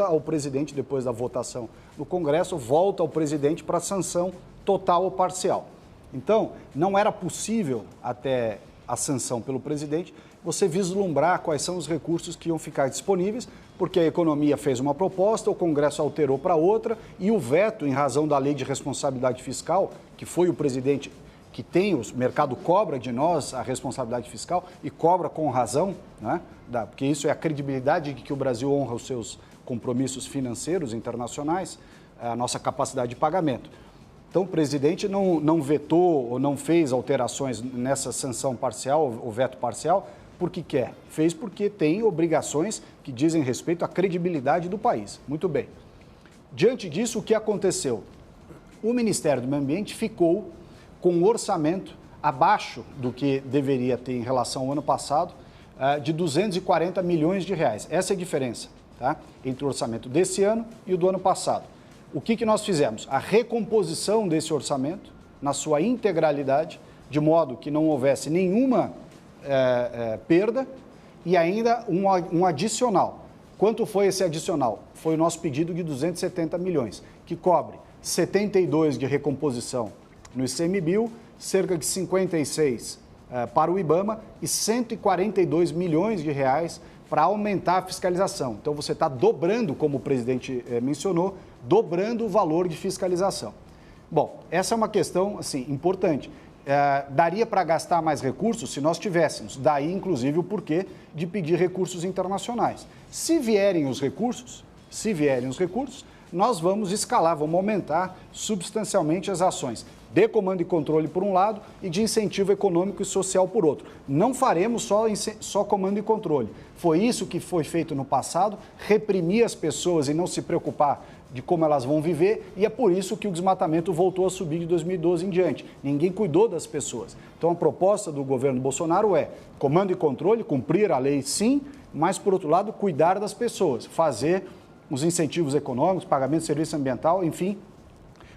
ao presidente depois da votação no Congresso, volta ao presidente para sanção total ou parcial. Então, não era possível, até a sanção pelo presidente, você vislumbrar quais são os recursos que iam ficar disponíveis, porque a economia fez uma proposta, o Congresso alterou para outra, e o veto, em razão da Lei de Responsabilidade Fiscal, que foi o presidente que tem, o mercado cobra de nós a responsabilidade fiscal e cobra com razão, né? Porque isso é a credibilidade de que o Brasil honra os seus compromissos financeiros internacionais, a nossa capacidade de pagamento. Então, o presidente não vetou ou não fez alterações nessa sanção parcial, ou veto parcial, porque quer. Fez porque tem obrigações que dizem respeito à credibilidade do país. Muito bem. Diante disso, o que aconteceu? O Ministério do Meio Ambiente ficou com um orçamento abaixo do que deveria ter em relação ao ano passado, de 240 milhões de reais. Essa é a diferença, tá? Entre o orçamento desse ano e o do ano passado. O que nós fizemos? A recomposição desse orçamento, na sua integralidade, de modo que não houvesse nenhuma perda e ainda um adicional. Quanto foi esse adicional? Foi o nosso pedido de 270 milhões, que cobre 72 de recomposição no ICMBio, cerca de 56 para o IBAMA e 142 milhões de reais para aumentar a fiscalização. Então, você está dobrando, como o presidente mencionou, dobrando o valor de fiscalização. Bom, essa é uma questão, assim, importante. Daria para gastar mais recursos se nós tivéssemos. Daí, inclusive, o porquê de pedir recursos internacionais. Se vierem os recursos, nós vamos escalar, vamos aumentar substancialmente as ações de comando e controle por um lado e de incentivo econômico e social por outro. Não faremos só comando e controle. Foi isso que foi feito no passado, reprimir as pessoas e não se preocupar de como elas vão viver, e é por isso que o desmatamento voltou a subir de 2012 em diante. Ninguém cuidou das pessoas. Então, a proposta do governo Bolsonaro é comando e controle, cumprir a lei sim, mas, por outro lado, cuidar das pessoas, fazer os incentivos econômicos, pagamento de serviço ambiental, enfim,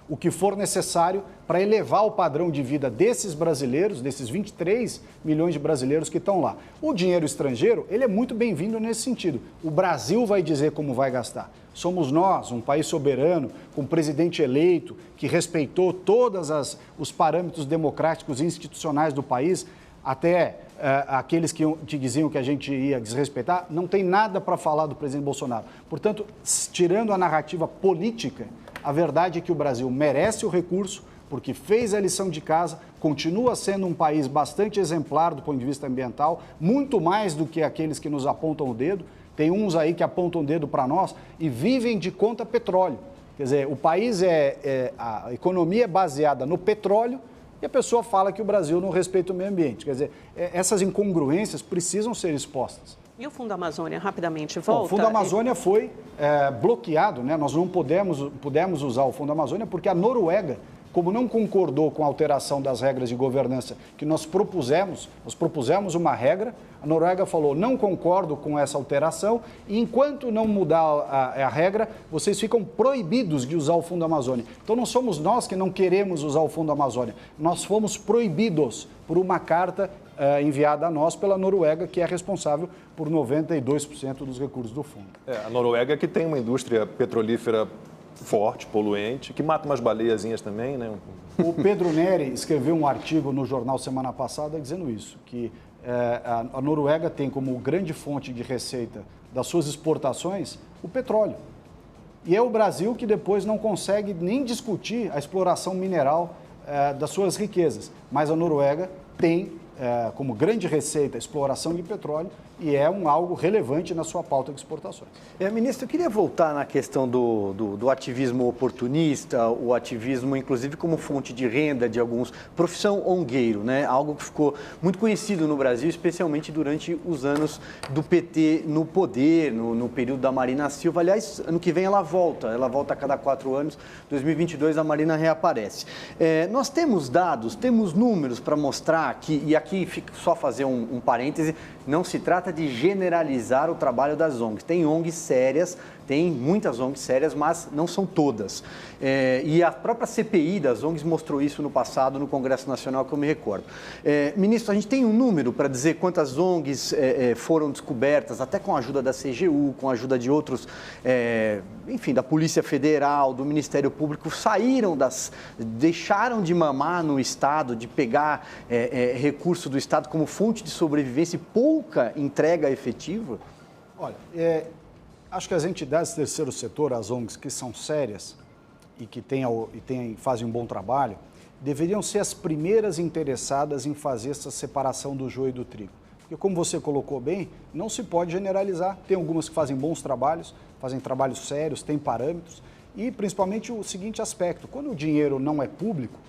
o que for necessário para elevar o padrão de vida desses brasileiros, desses 23 milhões de brasileiros que estão lá. O dinheiro estrangeiro, ele é muito bem-vindo nesse sentido. O Brasil vai dizer como vai gastar. Somos nós, um país soberano, com um presidente eleito, que respeitou todos os parâmetros democráticos e institucionais do país, até aqueles que diziam que a gente ia desrespeitar, não tem nada para falar do presidente Bolsonaro. Portanto, tirando a narrativa política, a verdade é que o Brasil merece o recurso, porque fez a lição de casa, continua sendo um país bastante exemplar do ponto de vista ambiental, muito mais do que aqueles que nos apontam o dedo. Tem uns aí que apontam o dedo para nós e vivem de conta petróleo. Quer dizer, o país a economia é baseada no petróleo e a pessoa fala que o Brasil não respeita o meio ambiente. Quer dizer, essas incongruências precisam ser expostas. E o Fundo Amazônia, rapidamente, volta? Bom, o Fundo Amazônia foi bloqueado, né? Nós não pudemos usar o Fundo Amazônia porque a Noruega como não concordou com a alteração das regras de governança que nós propusemos uma regra, a Noruega falou, não concordo com essa alteração, e enquanto não mudar a regra, vocês ficam proibidos de usar o Fundo Amazônia. Então não somos nós que não queremos usar o Fundo Amazônia, nós fomos proibidos por uma carta enviada a nós pela Noruega, que é responsável por 92% dos recursos do fundo. A Noruega que tem uma indústria petrolífera forte, poluente, que mata umas baleiazinhas também, né? O Pedro Neri escreveu um artigo no jornal semana passada dizendo isso, que a Noruega tem como grande fonte de receita das suas exportações o petróleo. E é o Brasil que depois não consegue nem discutir a exploração mineral das suas riquezas. Mas a Noruega tem como grande receita a exploração de petróleo e é algo relevante na sua pauta de exportações. Ministro, eu queria voltar na questão do ativismo oportunista, o ativismo, inclusive, como fonte de renda de alguns, profissão ongueiro, né? Algo que ficou muito conhecido no Brasil, especialmente durante os anos do PT no poder, no período da Marina Silva. Aliás, ano que vem ela volta a cada 4 anos, 2022 a Marina reaparece. Nós temos dados, temos números para mostrar que, e aqui fica só fazer um parêntese, não se trata de generalizar o trabalho das ONGs. Tem ONGs sérias, tem muitas ONGs sérias, mas não são todas. E a própria CPI das ONGs mostrou isso no passado, no Congresso Nacional, que eu me recordo. Ministro, a gente tem um número para dizer quantas ONGs foram descobertas, até com a ajuda da CGU, com a ajuda de outros, enfim, da Polícia Federal, do Ministério Público, deixaram de mamar no Estado, de pegar recurso do Estado como fonte de sobrevivência e pouca entrega efetiva? Olha, acho que as entidades do terceiro setor, as ONGs que são sérias e que fazem um bom trabalho, deveriam ser as primeiras interessadas em fazer essa separação do joio e do trigo. Porque, como você colocou bem, não se pode generalizar. Tem algumas que fazem bons trabalhos, fazem trabalhos sérios, têm parâmetros. E, principalmente, o seguinte aspecto, quando o dinheiro não é público,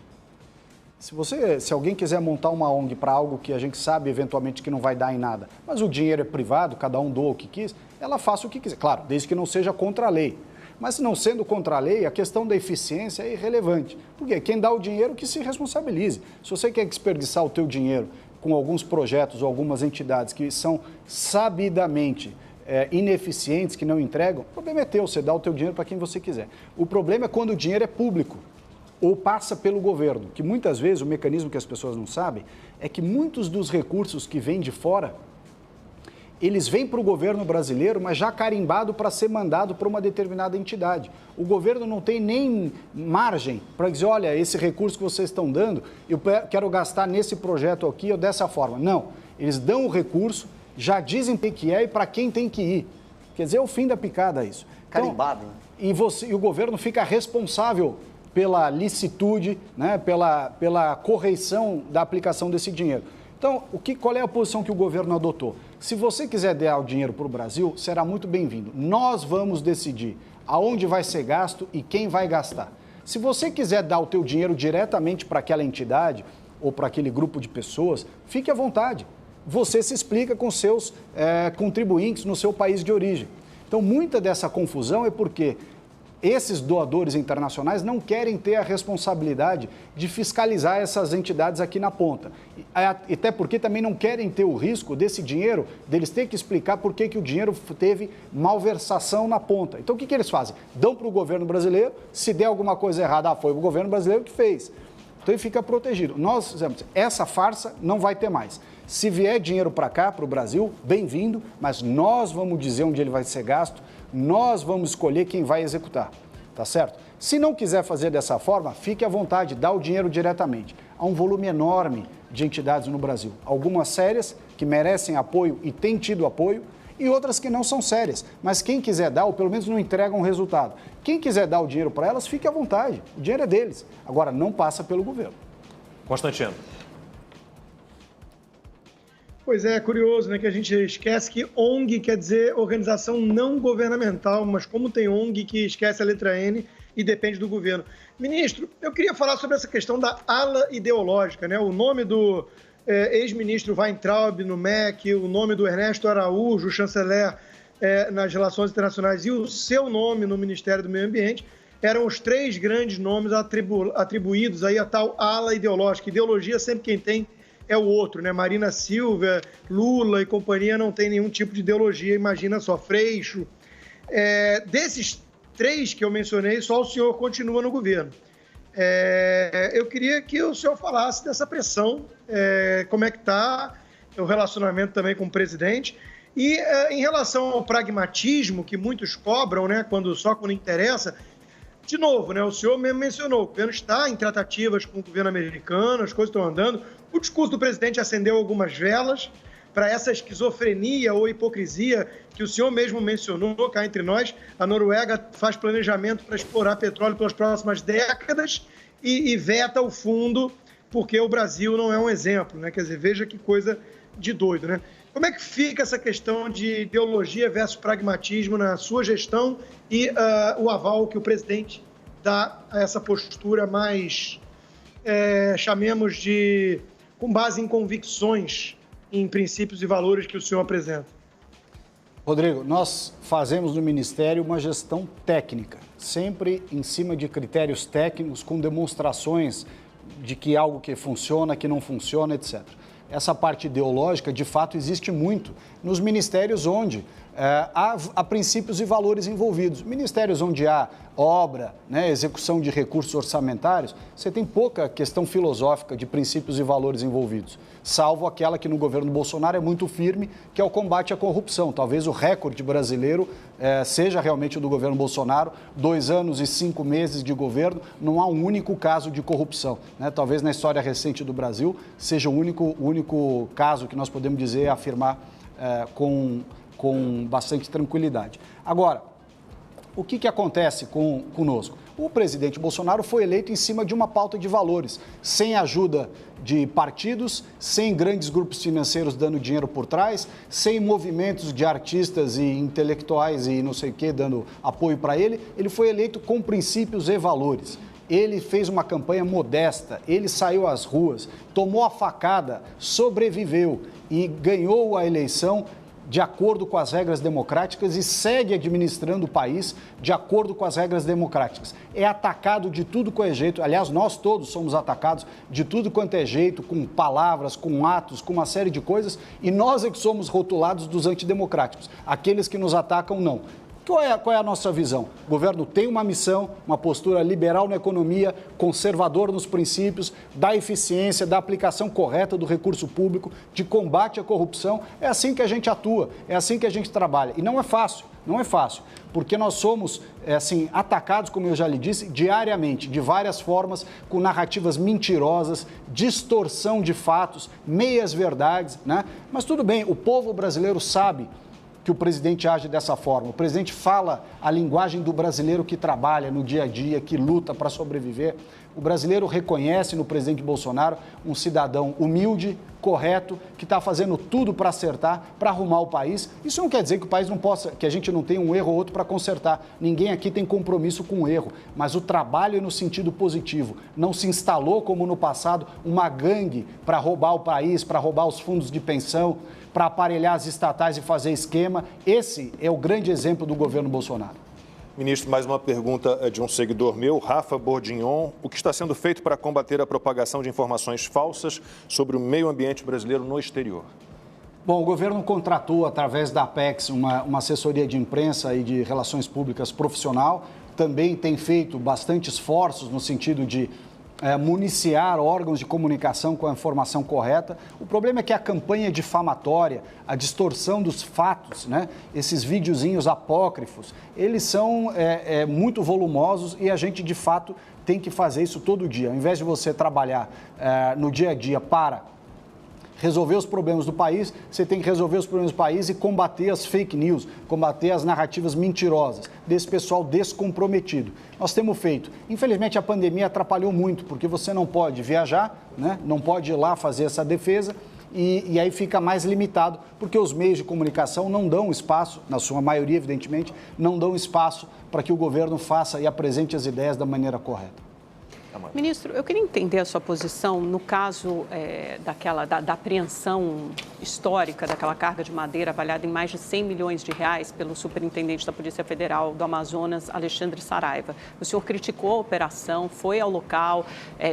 se alguém quiser montar uma ONG para algo que a gente sabe, eventualmente, que não vai dar em nada, mas o dinheiro é privado, cada um doa o que quis, ela faça o que quiser. Claro, desde que não seja contra a lei. Mas, não sendo contra a lei, a questão da eficiência é irrelevante. Porque quem dá o dinheiro que se responsabilize. Se você quer desperdiçar o teu dinheiro com alguns projetos ou algumas entidades que são sabidamente ineficientes, que não entregam, o problema é teu, você dá o teu dinheiro para quem você quiser. O problema é quando o dinheiro é público ou passa pelo governo, que muitas vezes o mecanismo que as pessoas não sabem é que muitos dos recursos que vêm de fora, eles vêm para o governo brasileiro, mas já carimbado para ser mandado para uma determinada entidade. O governo não tem nem margem para dizer, olha, esse recurso que vocês estão dando, eu quero gastar nesse projeto aqui ou dessa forma. Não, eles dão o recurso, já dizem que é e para quem tem que ir. Quer dizer, é o fim da picada isso. Carimbado. Então, e o governo fica responsável pela licitude, né, pela correção da aplicação desse dinheiro. Então, qual é a posição que o governo adotou? Se você quiser dar o dinheiro para o Brasil, será muito bem-vindo. Nós vamos decidir aonde vai ser gasto e quem vai gastar. Se você quiser dar o teu dinheiro diretamente para aquela entidade ou para aquele grupo de pessoas, fique à vontade. Você se explica com seus contribuintes no seu país de origem. Então, muita dessa confusão é porque esses doadores internacionais não querem ter a responsabilidade de fiscalizar essas entidades aqui na ponta. Até porque também não querem ter o risco desse dinheiro, deles ter que explicar por que o dinheiro teve malversação na ponta. Então, o que eles fazem? Dão para o governo brasileiro, se der alguma coisa errada, foi o governo brasileiro que fez. Então, ele fica protegido. Nós dizemos, essa farsa não vai ter mais. Se vier dinheiro para cá, para o Brasil, bem-vindo, mas nós vamos dizer onde ele vai ser gasto, nós vamos escolher quem vai executar, tá certo? Se não quiser fazer dessa forma, fique à vontade, dá o dinheiro diretamente. Há um volume enorme de entidades no Brasil, algumas sérias, que merecem apoio e têm tido apoio, e outras que não são sérias, mas quem quiser dar, ou pelo menos não entregam um resultado. Quem quiser dar o dinheiro para elas, fique à vontade, o dinheiro é deles. Agora, não passa pelo governo. Constantino. Pois é, curioso, né, que a gente esquece que ONG quer dizer organização não governamental, mas como tem ONG que esquece a letra N e depende do governo. Ministro, eu queria falar sobre essa questão da ala ideológica, né? O nome do ex-ministro Weintraub no MEC, o nome do Ernesto Araújo, chanceler nas relações internacionais, e o seu nome no Ministério do Meio Ambiente eram os 3 grandes nomes atribuídos aí a tal ala ideológica. Ideologia, sempre quem tem é o outro, né? Marina Silva, Lula e companhia não tem nenhum tipo de ideologia, imagina só, Freixo. Desses 3 que eu mencionei, só o senhor continua no governo. Eu queria que o senhor falasse dessa pressão, como é que está o relacionamento também com o presidente. E em relação ao pragmatismo que muitos cobram, né, quando interessa, de novo, né, o senhor mesmo mencionou, o governo está em tratativas com o governo americano, as coisas estão andando. O discurso do presidente acendeu algumas velas para essa esquizofrenia ou hipocrisia que o senhor mesmo mencionou cá entre nós. A Noruega faz planejamento para explorar petróleo pelas próximas décadas e veta o fundo porque o Brasil não é um exemplo, né? Quer dizer, veja que coisa de doido, né? Como é que fica essa questão de ideologia versus pragmatismo na sua gestão e o aval que o presidente dá a essa postura mais, chamemos de, com base em convicções, em princípios e valores que o senhor apresenta? Rodrigo, nós fazemos no Ministério uma gestão técnica, sempre em cima de critérios técnicos, com demonstrações de que algo que funciona, que não funciona, etc. Essa parte ideológica, de fato, existe muito nos ministérios onde há princípios e valores envolvidos. Ministérios onde há obra, né, execução de recursos orçamentários, você tem pouca questão filosófica de princípios e valores envolvidos, salvo aquela que no governo Bolsonaro é muito firme, que é o combate à corrupção. Talvez o recorde brasileiro seja realmente o do governo Bolsonaro, 2 anos e 5 meses de governo, não há um único caso de corrupção, né? Talvez na história recente do Brasil seja o único caso que nós podemos dizer, afirmar com bastante tranquilidade. Agora, o que acontece conosco? O presidente Bolsonaro foi eleito em cima de uma pauta de valores, sem ajuda de partidos, sem grandes grupos financeiros dando dinheiro por trás, sem movimentos de artistas e intelectuais e não sei o que dando apoio para ele. Ele foi eleito com princípios e valores. Ele fez uma campanha modesta, ele saiu às ruas, tomou a facada, sobreviveu e ganhou a eleição de acordo com as regras democráticas e segue administrando o país de acordo com as regras democráticas. É atacado de tudo quanto é jeito, aliás, nós todos somos atacados de tudo quanto é jeito, com palavras, com atos, com uma série de coisas, e nós é que somos rotulados dos antidemocráticos. Aqueles que nos atacam, não. Qual é a nossa visão? O governo tem uma missão, uma postura liberal na economia, conservador nos princípios, da eficiência, da aplicação correta do recurso público, de combate à corrupção. É assim que a gente atua, é assim que a gente trabalha. E não é fácil, porque nós somos atacados, como eu já lhe disse, diariamente, de várias formas, com narrativas mentirosas, distorção de fatos, meias-verdades, né? Mas tudo bem, o povo brasileiro sabe que o presidente age dessa forma. O presidente fala a linguagem do brasileiro que trabalha no dia a dia, que luta para sobreviver. O brasileiro reconhece no presidente Bolsonaro um cidadão humilde, correto, que está fazendo tudo para acertar, para arrumar o país. Isso não quer dizer que o país não possa, que a gente não tenha um erro ou outro para consertar. Ninguém aqui tem compromisso com o erro, mas o trabalho é no sentido positivo. Não se instalou, como no passado, uma gangue para roubar o país, para roubar os fundos de pensão, para aparelhar as estatais e fazer esquema. Esse é o grande exemplo do governo Bolsonaro. Ministro, mais uma pergunta de um seguidor meu, Rafa Bordignon. O que está sendo feito para combater a propagação de informações falsas sobre o meio ambiente brasileiro no exterior? Bom, o governo contratou, através da Apex, uma assessoria de imprensa e de relações públicas profissional. Também tem feito bastante esforços no sentido de municiar órgãos de comunicação com a informação correta. O problema é que a campanha difamatória, a distorção dos fatos, né, esses videozinhos apócrifos, eles são muito volumosos e a gente, de fato, tem que fazer isso todo dia. Ao invés de você trabalhar no dia a dia para resolver os problemas do país, você tem que resolver os problemas do país e combater as fake news, combater as narrativas mentirosas desse pessoal descomprometido. Nós temos feito. Infelizmente, a pandemia atrapalhou muito, porque você não pode viajar, né? Não pode ir lá fazer essa defesa e aí fica mais limitado, porque os meios de comunicação não dão espaço, na sua maioria, evidentemente, não dão espaço para que o governo faça e apresente as ideias da maneira correta. Amanda. Ministro, eu queria entender a sua posição no caso da apreensão histórica daquela carga de madeira avaliada em mais de 100 milhões de reais pelo superintendente da Polícia Federal do Amazonas, Alexandre Saraiva. O senhor criticou a operação, foi ao local,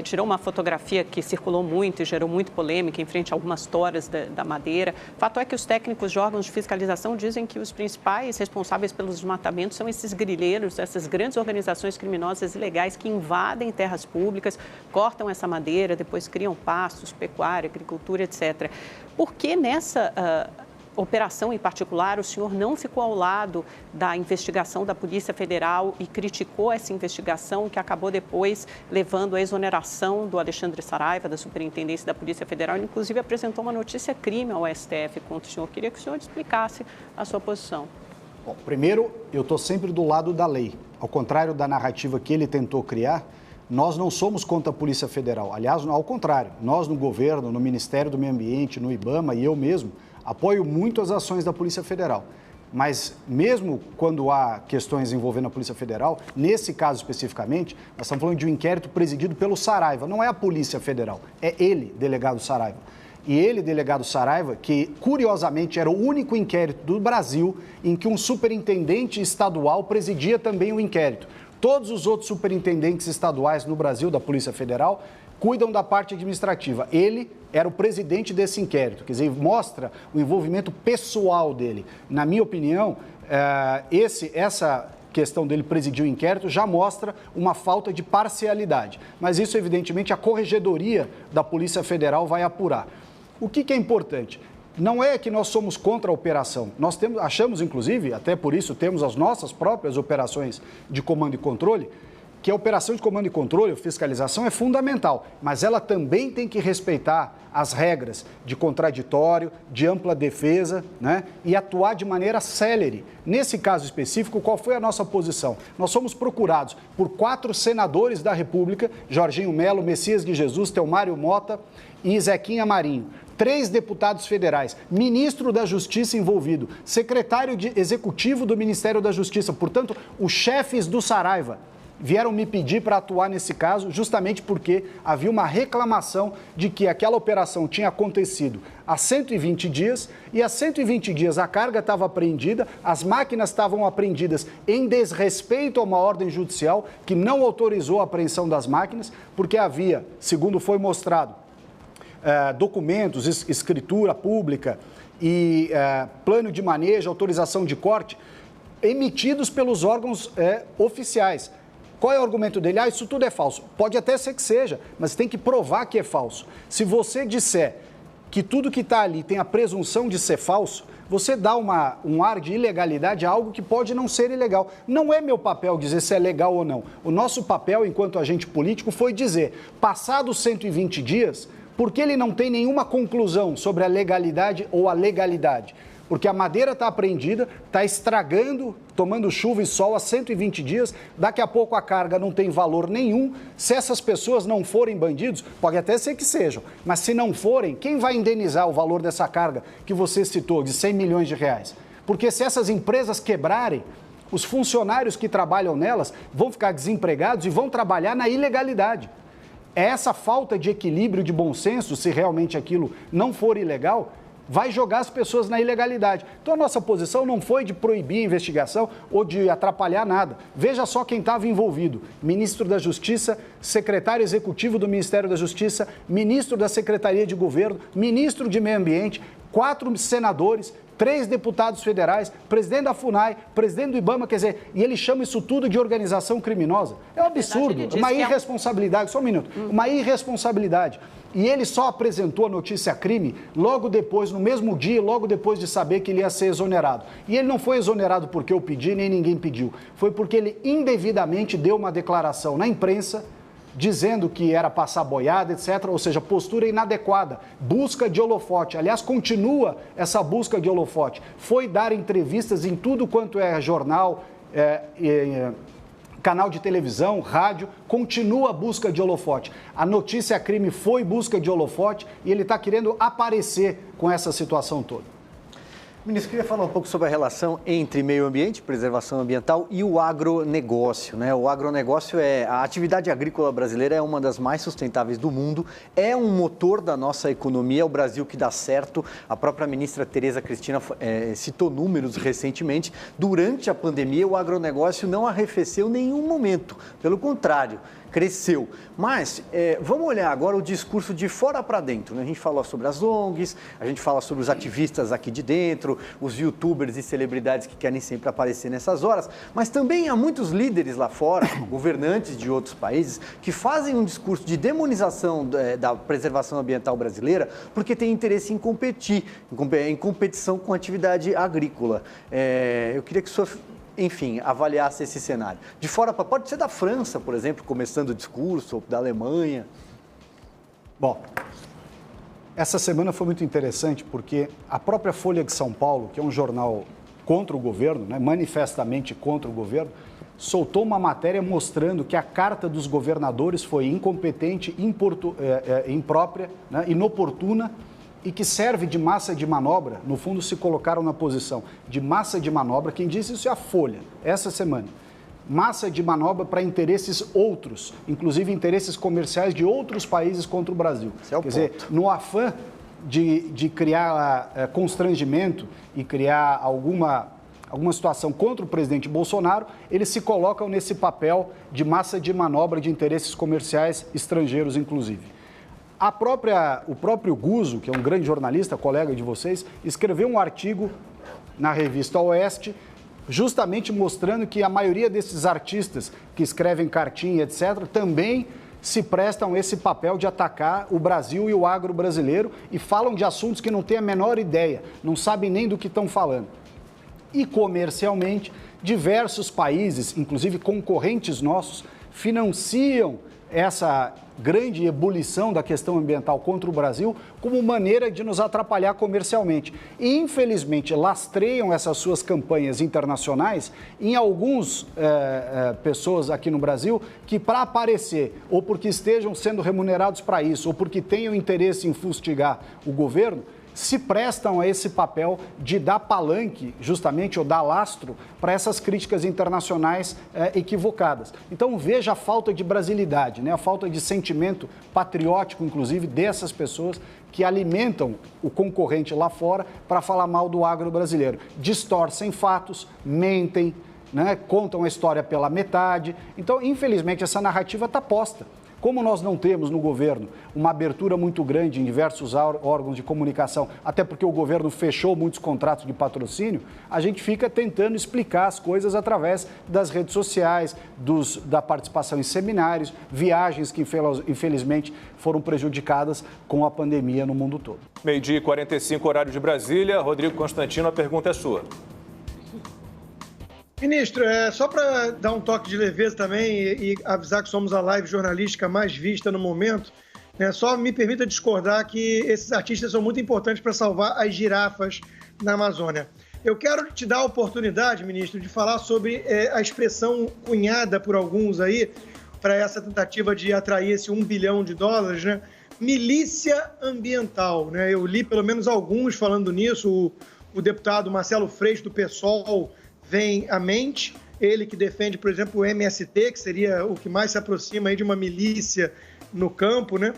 tirou uma fotografia que circulou muito e gerou muita polêmica em frente a algumas toras da madeira. Fato é que os técnicos de órgãos de fiscalização dizem que os principais responsáveis pelos desmatamentos são esses grileiros, essas grandes organizações criminosas ilegais que invadem terras públicas, cortam essa madeira, depois criam pastos, pecuária, agricultura, etc. Por que nessa operação em particular o senhor não ficou ao lado da investigação da Polícia Federal e criticou essa investigação que acabou depois levando à exoneração do Alexandre Saraiva, da Superintendência da Polícia Federal, ele, inclusive apresentou uma notícia-crime ao STF contra o senhor. Queria que o senhor explicasse a sua posição. Bom, primeiro, eu estou sempre do lado da lei. Ao contrário da narrativa que ele tentou criar, nós não somos contra a Polícia Federal. Aliás, ao contrário, nós no governo, no Ministério do Meio Ambiente, no IBAMA e eu mesmo, apoio muito as ações da Polícia Federal. Mas mesmo quando há questões envolvendo a Polícia Federal, nesse caso especificamente, nós estamos falando de um inquérito presidido pelo Saraiva. Não é a Polícia Federal, é ele, delegado Saraiva. E ele, delegado Saraiva, que curiosamente era o único inquérito do Brasil em que um superintendente estadual presidia também o inquérito. Todos os outros superintendentes estaduais no Brasil, da Polícia Federal, cuidam da parte administrativa. Ele era o presidente desse inquérito, quer dizer, mostra o envolvimento pessoal dele. Na minha opinião, essa questão dele presidir o inquérito já mostra uma falta de parcialidade. Mas isso, evidentemente, a Corregedoria da Polícia Federal vai apurar. O que é importante? Não é que nós somos contra a operação. Nós achamos, inclusive, até por isso temos as nossas próprias operações de comando e controle, que a operação de comando e controle, fiscalização, é fundamental, mas ela também tem que respeitar as regras de contraditório, de ampla defesa, né? E atuar de maneira célere. Nesse caso específico, qual foi a nossa posição? Nós somos procurados por 4 senadores da República, Jorginho Melo, Messias de Jesus, Telmário Mota e Zequinha Marinho. 3 deputados federais, ministro da Justiça envolvido, secretário executivo do Ministério da Justiça, portanto, os chefes do Saraiva vieram me pedir para atuar nesse caso, justamente porque havia uma reclamação de que aquela operação tinha acontecido há 120 dias e há 120 dias a carga estava apreendida, as máquinas estavam apreendidas em desrespeito a uma ordem judicial que não autorizou a apreensão das máquinas, porque havia, segundo foi mostrado, documentos, escritura pública e plano de manejo, autorização de corte, emitidos pelos órgãos oficiais. Qual é o argumento dele? Isso tudo é falso. Pode até ser que seja, mas tem que provar que é falso. Se você disser que tudo que está ali tem a presunção de ser falso, você dá um ar de ilegalidade a algo que pode não ser ilegal. Não é meu papel dizer se é legal ou não. O nosso papel, enquanto agente político, foi dizer, passados 120 dias, por que ele não tem nenhuma conclusão sobre a legalidade ou a legalidade? Porque a madeira está apreendida, está estragando, tomando chuva e sol há 120 dias, daqui a pouco a carga não tem valor nenhum. Se essas pessoas não forem bandidos, pode até ser que sejam, mas se não forem, quem vai indenizar o valor dessa carga que você citou, de 100 milhões de reais? Porque se essas empresas quebrarem, os funcionários que trabalham nelas vão ficar desempregados e vão trabalhar na ilegalidade. É essa falta de equilíbrio, de bom senso, se realmente aquilo não for ilegal, vai jogar as pessoas na ilegalidade. Então, a nossa posição não foi de proibir a investigação ou de atrapalhar nada. Veja só quem estava envolvido. Ministro da Justiça, secretário executivo do Ministério da Justiça, ministro da Secretaria de Governo, ministro de Meio Ambiente, 4 senadores, 3 deputados federais, presidente da FUNAI, presidente do IBAMA, quer dizer, e ele chama isso tudo de organização criminosa. É um absurdo, uma irresponsabilidade, só um minuto, uma irresponsabilidade. E ele só apresentou a notícia-crime logo depois, no mesmo dia, logo depois de saber que ele ia ser exonerado. E ele não foi exonerado porque eu pedi, nem ninguém pediu. Foi porque ele indevidamente deu uma declaração na imprensa, dizendo que era passar boiada, etc., ou seja, postura inadequada, busca de holofote. Aliás, continua essa busca de holofote. Foi dar entrevistas em tudo quanto é jornal, canal de televisão, rádio, continua a busca de holofote. A notícia crime foi busca de holofote e ele está querendo aparecer com essa situação toda. Ministro, queria falar um pouco sobre a relação entre meio ambiente, preservação ambiental e o agronegócio, né? O agronegócio a atividade agrícola brasileira é uma das mais sustentáveis do mundo, é um motor da nossa economia, é o Brasil que dá certo. A própria ministra Tereza Cristina citou números recentemente. Durante a pandemia, o agronegócio não arrefeceu em nenhum momento, pelo contrário, cresceu. Mas vamos olhar agora o discurso de fora para dentro, né? A gente fala sobre as ONGs, a gente fala sobre os ativistas aqui de dentro, os youtubers e celebridades que querem sempre aparecer nessas horas, mas também há muitos líderes lá fora, governantes de outros países, que fazem um discurso de demonização da preservação ambiental brasileira porque tem interesse em competir, em competição com a atividade agrícola. Eu queria que o senhor, enfim, avaliasse esse cenário. De fora para pode ser da França, por exemplo, começando o discurso, ou da Alemanha. Bom, essa semana foi muito interessante porque a própria Folha de São Paulo, que é um jornal contra o governo, né, manifestamente contra o governo, soltou uma matéria mostrando que a carta dos governadores foi incompetente, imprópria, né, inoportuna, e que serve de massa de manobra. No fundo, se colocaram na posição de massa de manobra. Quem disse isso é a Folha, essa semana. Massa de manobra para interesses outros, inclusive interesses comerciais de outros países contra o Brasil. Esse é o Quer dizer, no afã de criar constrangimento e criar alguma situação contra o presidente Bolsonaro, eles se colocam nesse papel de massa de manobra de interesses comerciais estrangeiros, inclusive. O próprio Guzzo, que é um grande jornalista, colega de vocês, escreveu um artigo na revista Oeste, justamente mostrando que a maioria desses artistas que escrevem cartinha, etc., também se prestam esse papel de atacar o Brasil e o agro brasileiro e falam de assuntos que não têm a menor ideia, não sabem nem do que estão falando. E comercialmente, diversos países, inclusive concorrentes nossos, financiam essa grande ebulição da questão ambiental contra o Brasil como maneira de nos atrapalhar comercialmente. E, infelizmente, lastreiam essas suas campanhas internacionais em algumas pessoas aqui no Brasil que, para aparecer, ou porque estejam sendo remunerados para isso, ou porque tenham interesse em fustigar o governo, se prestam a esse papel de dar palanque, justamente, ou dar lastro para essas críticas internacionais equivocadas. Então, veja a falta de brasilidade, né? A falta de sentimento patriótico, inclusive, dessas pessoas que alimentam o concorrente lá fora para falar mal do agro brasileiro. Distorcem fatos, mentem, né? Contam a história pela metade. Então, infelizmente, essa narrativa está posta. Como nós não temos no governo uma abertura muito grande em diversos órgãos de comunicação, até porque o governo fechou muitos contratos de patrocínio, a gente fica tentando explicar as coisas através das redes sociais, da participação em seminários, viagens que infelizmente foram prejudicadas com a pandemia no mundo todo. 12h45, horário de Brasília. Rodrigo Constantino, a pergunta é sua. Ministro, só para dar um toque de leveza também e avisar que somos a live jornalística mais vista no momento, né, só me permita discordar que esses artistas são muito importantes para salvar as girafas na Amazônia. Eu quero te dar a oportunidade, ministro, de falar sobre a expressão cunhada por alguns aí para essa tentativa de atrair esse $1 bilhão, né? Milícia ambiental, né? Eu li pelo menos alguns falando nisso, o deputado Marcelo Freixo, do PSOL, vem à mente, ele que defende, por exemplo, o MST, que seria o que mais se aproxima aí de uma milícia no campo, né?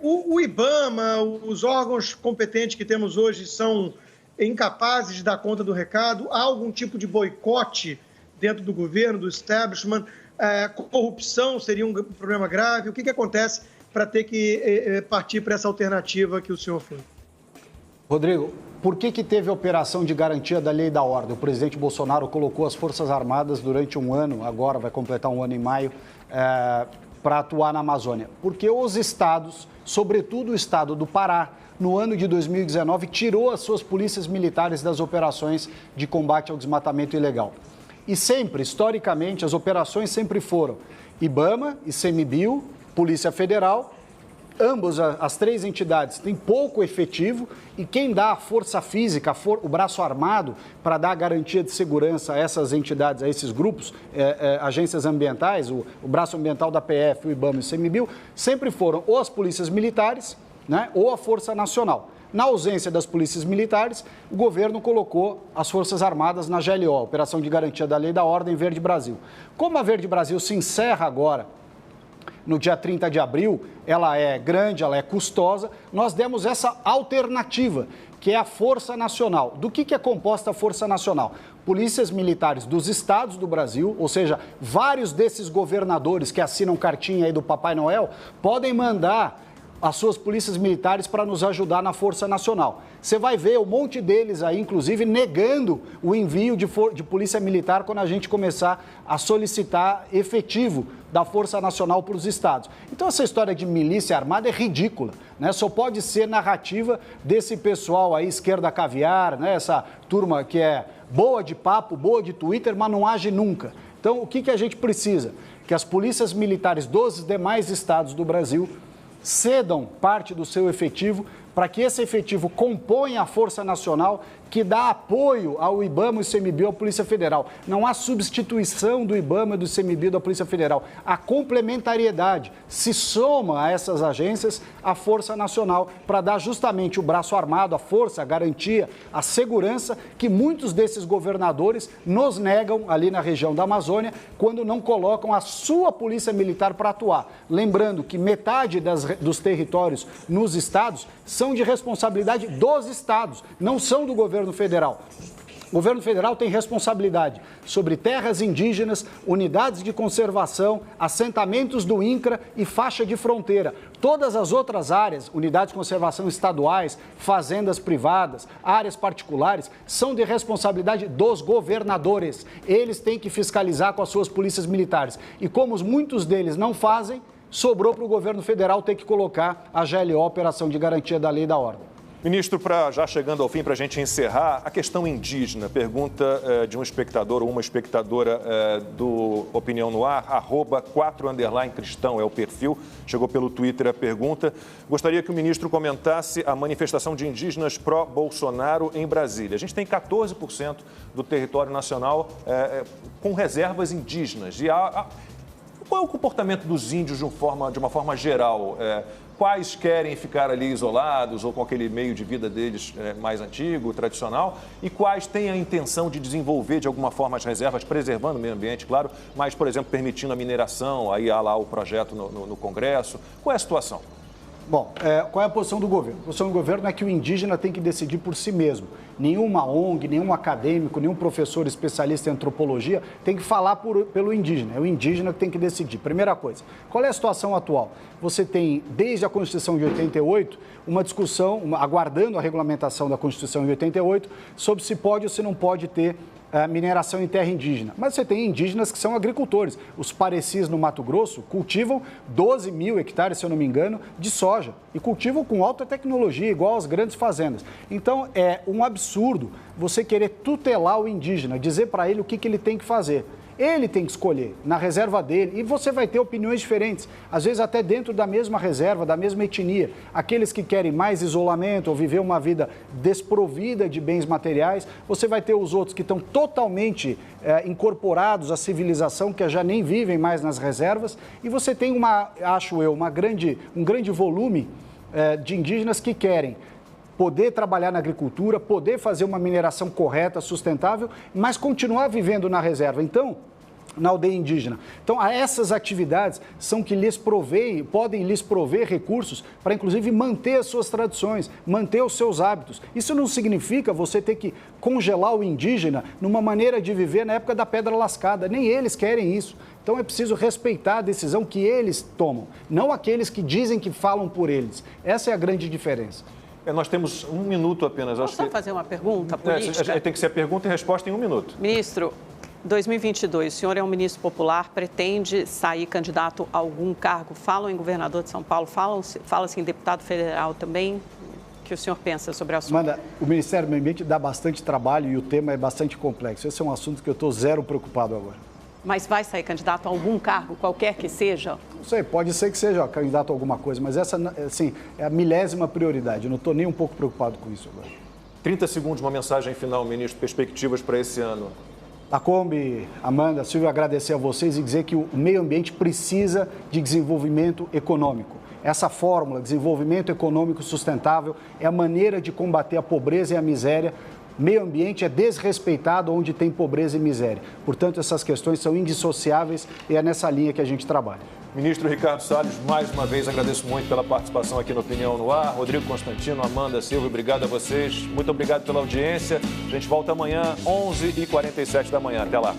O IBAMA, os órgãos competentes que temos hoje são incapazes de dar conta do recado, há algum tipo de boicote dentro do governo, do establishment, corrupção seria um problema grave, o que acontece para ter que partir para essa alternativa que o senhor foi? Rodrigo, por que teve a operação de garantia da lei e da ordem? O presidente Bolsonaro colocou as Forças Armadas durante um ano, agora vai completar um ano em maio, para atuar na Amazônia. Porque os estados, sobretudo o estado do Pará, no ano de 2019, tirou as suas polícias militares das operações de combate ao desmatamento ilegal. E sempre, historicamente, as operações sempre foram IBAMA, ICMBio, Polícia Federal. Ambas as três entidades têm pouco efetivo e quem dá a força física, o braço armado para dar a garantia de segurança a essas entidades, a esses grupos, agências ambientais, o braço ambiental da PF, o IBAMA e o ICMBio, sempre foram ou as polícias militares, né, ou a Força Nacional. Na ausência das polícias militares, o governo colocou as Forças Armadas na GLO, Operação de Garantia da Lei e da Ordem Verde Brasil. Como a Verde Brasil se encerra agora, no dia 30 de abril, ela é grande, ela é custosa, nós demos essa alternativa, que é a Força Nacional. Do que é composta a Força Nacional? Polícias militares dos estados do Brasil, ou seja, vários desses governadores que assinam cartinha aí do Papai Noel, podem mandar as suas polícias militares para nos ajudar na Força Nacional. Você vai ver um monte deles aí, inclusive, negando o envio de polícia militar quando a gente começar a solicitar efetivo da Força Nacional para os estados. Então, essa história de milícia armada é ridícula, né? Só pode ser narrativa desse pessoal aí, esquerda caviar, né? Essa turma que é boa de papo, boa de Twitter, mas não age nunca. Então, o que a gente precisa? Que as polícias militares dos demais estados do Brasil cedam parte do seu efetivo para que esse efetivo componha a Força Nacional que dá apoio ao IBAMA e ao ICMBio, à Polícia Federal. Não há substituição do IBAMA e do ICMBio da Polícia Federal. A complementariedade se soma a essas agências a Força Nacional para dar justamente o braço armado, a força, a garantia, a segurança que muitos desses governadores nos negam ali na região da Amazônia quando não colocam a sua polícia militar para atuar. Lembrando que metade dos territórios nos estados são de responsabilidade dos estados, não são do governo federal. O governo federal tem responsabilidade sobre terras indígenas, unidades de conservação, assentamentos do INCRA e faixa de fronteira. Todas as outras áreas, unidades de conservação estaduais, fazendas privadas, áreas particulares, são de responsabilidade dos governadores. Eles têm que fiscalizar com as suas polícias militares. E como muitos deles não fazem, sobrou para o governo federal ter que colocar a GLO, Operação de Garantia da Lei e da Ordem. Ministro, já chegando ao fim, para a gente encerrar, a questão indígena, pergunta de um espectador ou uma espectadora do Opinião no Ar, @4_cristão é o perfil, chegou pelo Twitter a pergunta. Gostaria que o ministro comentasse a manifestação de indígenas pró-Bolsonaro em Brasília. A gente tem 14% do território nacional com reservas indígenas. E qual é o comportamento dos índios de uma forma geral? Quais querem ficar ali isolados ou com aquele meio de vida deles mais antigo, tradicional, e quais têm a intenção de desenvolver de alguma forma as reservas, preservando o meio ambiente, claro, mas, por exemplo, permitindo a mineração, aí há lá o projeto no Congresso. Qual é a situação? Bom, qual é a posição do governo? A posição do governo é que o indígena tem que decidir por si mesmo. Nenhuma ONG, nenhum acadêmico, nenhum professor especialista em antropologia tem que falar pelo indígena. É o indígena que tem que decidir. Primeira coisa, qual é a situação atual? Você tem, desde a Constituição de 88, uma discussão, aguardando a regulamentação da Constituição de 88, sobre se pode ou se não pode ter mineração em terra indígena. Mas você tem indígenas que são agricultores. Os parecis no Mato Grosso cultivam 12 mil hectares, se eu não me engano, de soja. E cultivam com alta tecnologia, igual às grandes fazendas. Então, é um absurdo você querer tutelar o indígena, dizer para ele o que ele tem que fazer. Ele tem que escolher na reserva dele e você vai ter opiniões diferentes, às vezes até dentro da mesma reserva, da mesma etnia. Aqueles que querem mais isolamento ou viver uma vida desprovida de bens materiais, você vai ter os outros que estão totalmente incorporados à civilização, que já nem vivem mais nas reservas, e você tem um grande volume de indígenas que querem poder trabalhar na agricultura, poder fazer uma mineração correta, sustentável, mas continuar vivendo na reserva. Então, na aldeia indígena. Então, essas atividades são que podem lhes prover recursos para, inclusive, manter as suas tradições, manter os seus hábitos. Isso não significa você ter que congelar o indígena numa maneira de viver na época da pedra lascada. Nem eles querem isso. Então, é preciso respeitar a decisão que eles tomam, não aqueles que dizem que falam por eles. Essa é a grande diferença. Nós temos um minuto apenas. Posso só fazer uma pergunta política? Tem que ser pergunta e resposta em um minuto. Ministro, 2022, o senhor é um ministro popular, pretende sair candidato a algum cargo? Falam em governador de São Paulo, fala-se em deputado federal também. O que o senhor pensa sobre o assunto? Amanda, o Ministério do Meio Ambiente dá bastante trabalho e o tema é bastante complexo. Esse é um assunto que eu estou zero preocupado agora. Mas vai sair candidato a algum cargo, qualquer que seja? Não sei, pode ser que seja candidato a alguma coisa, mas essa, assim, é a milésima prioridade. Eu não estou nem um pouco preocupado com isso agora. 30 segundos, uma mensagem final, ministro. Perspectivas para esse ano? Lacombe, Amanda, Silvio, agradecer a vocês e dizer que o meio ambiente precisa de desenvolvimento econômico. Essa fórmula, desenvolvimento econômico sustentável, é a maneira de combater a pobreza e a miséria. Meio ambiente é desrespeitado onde tem pobreza e miséria. Portanto, essas questões são indissociáveis e é nessa linha que a gente trabalha. Ministro Ricardo Salles, mais uma vez agradeço muito pela participação aqui no Opinião no Ar. Rodrigo Constantino, Amanda Silva, obrigado a vocês. Muito obrigado pela audiência. A gente volta amanhã, 11h47 da manhã. Até lá.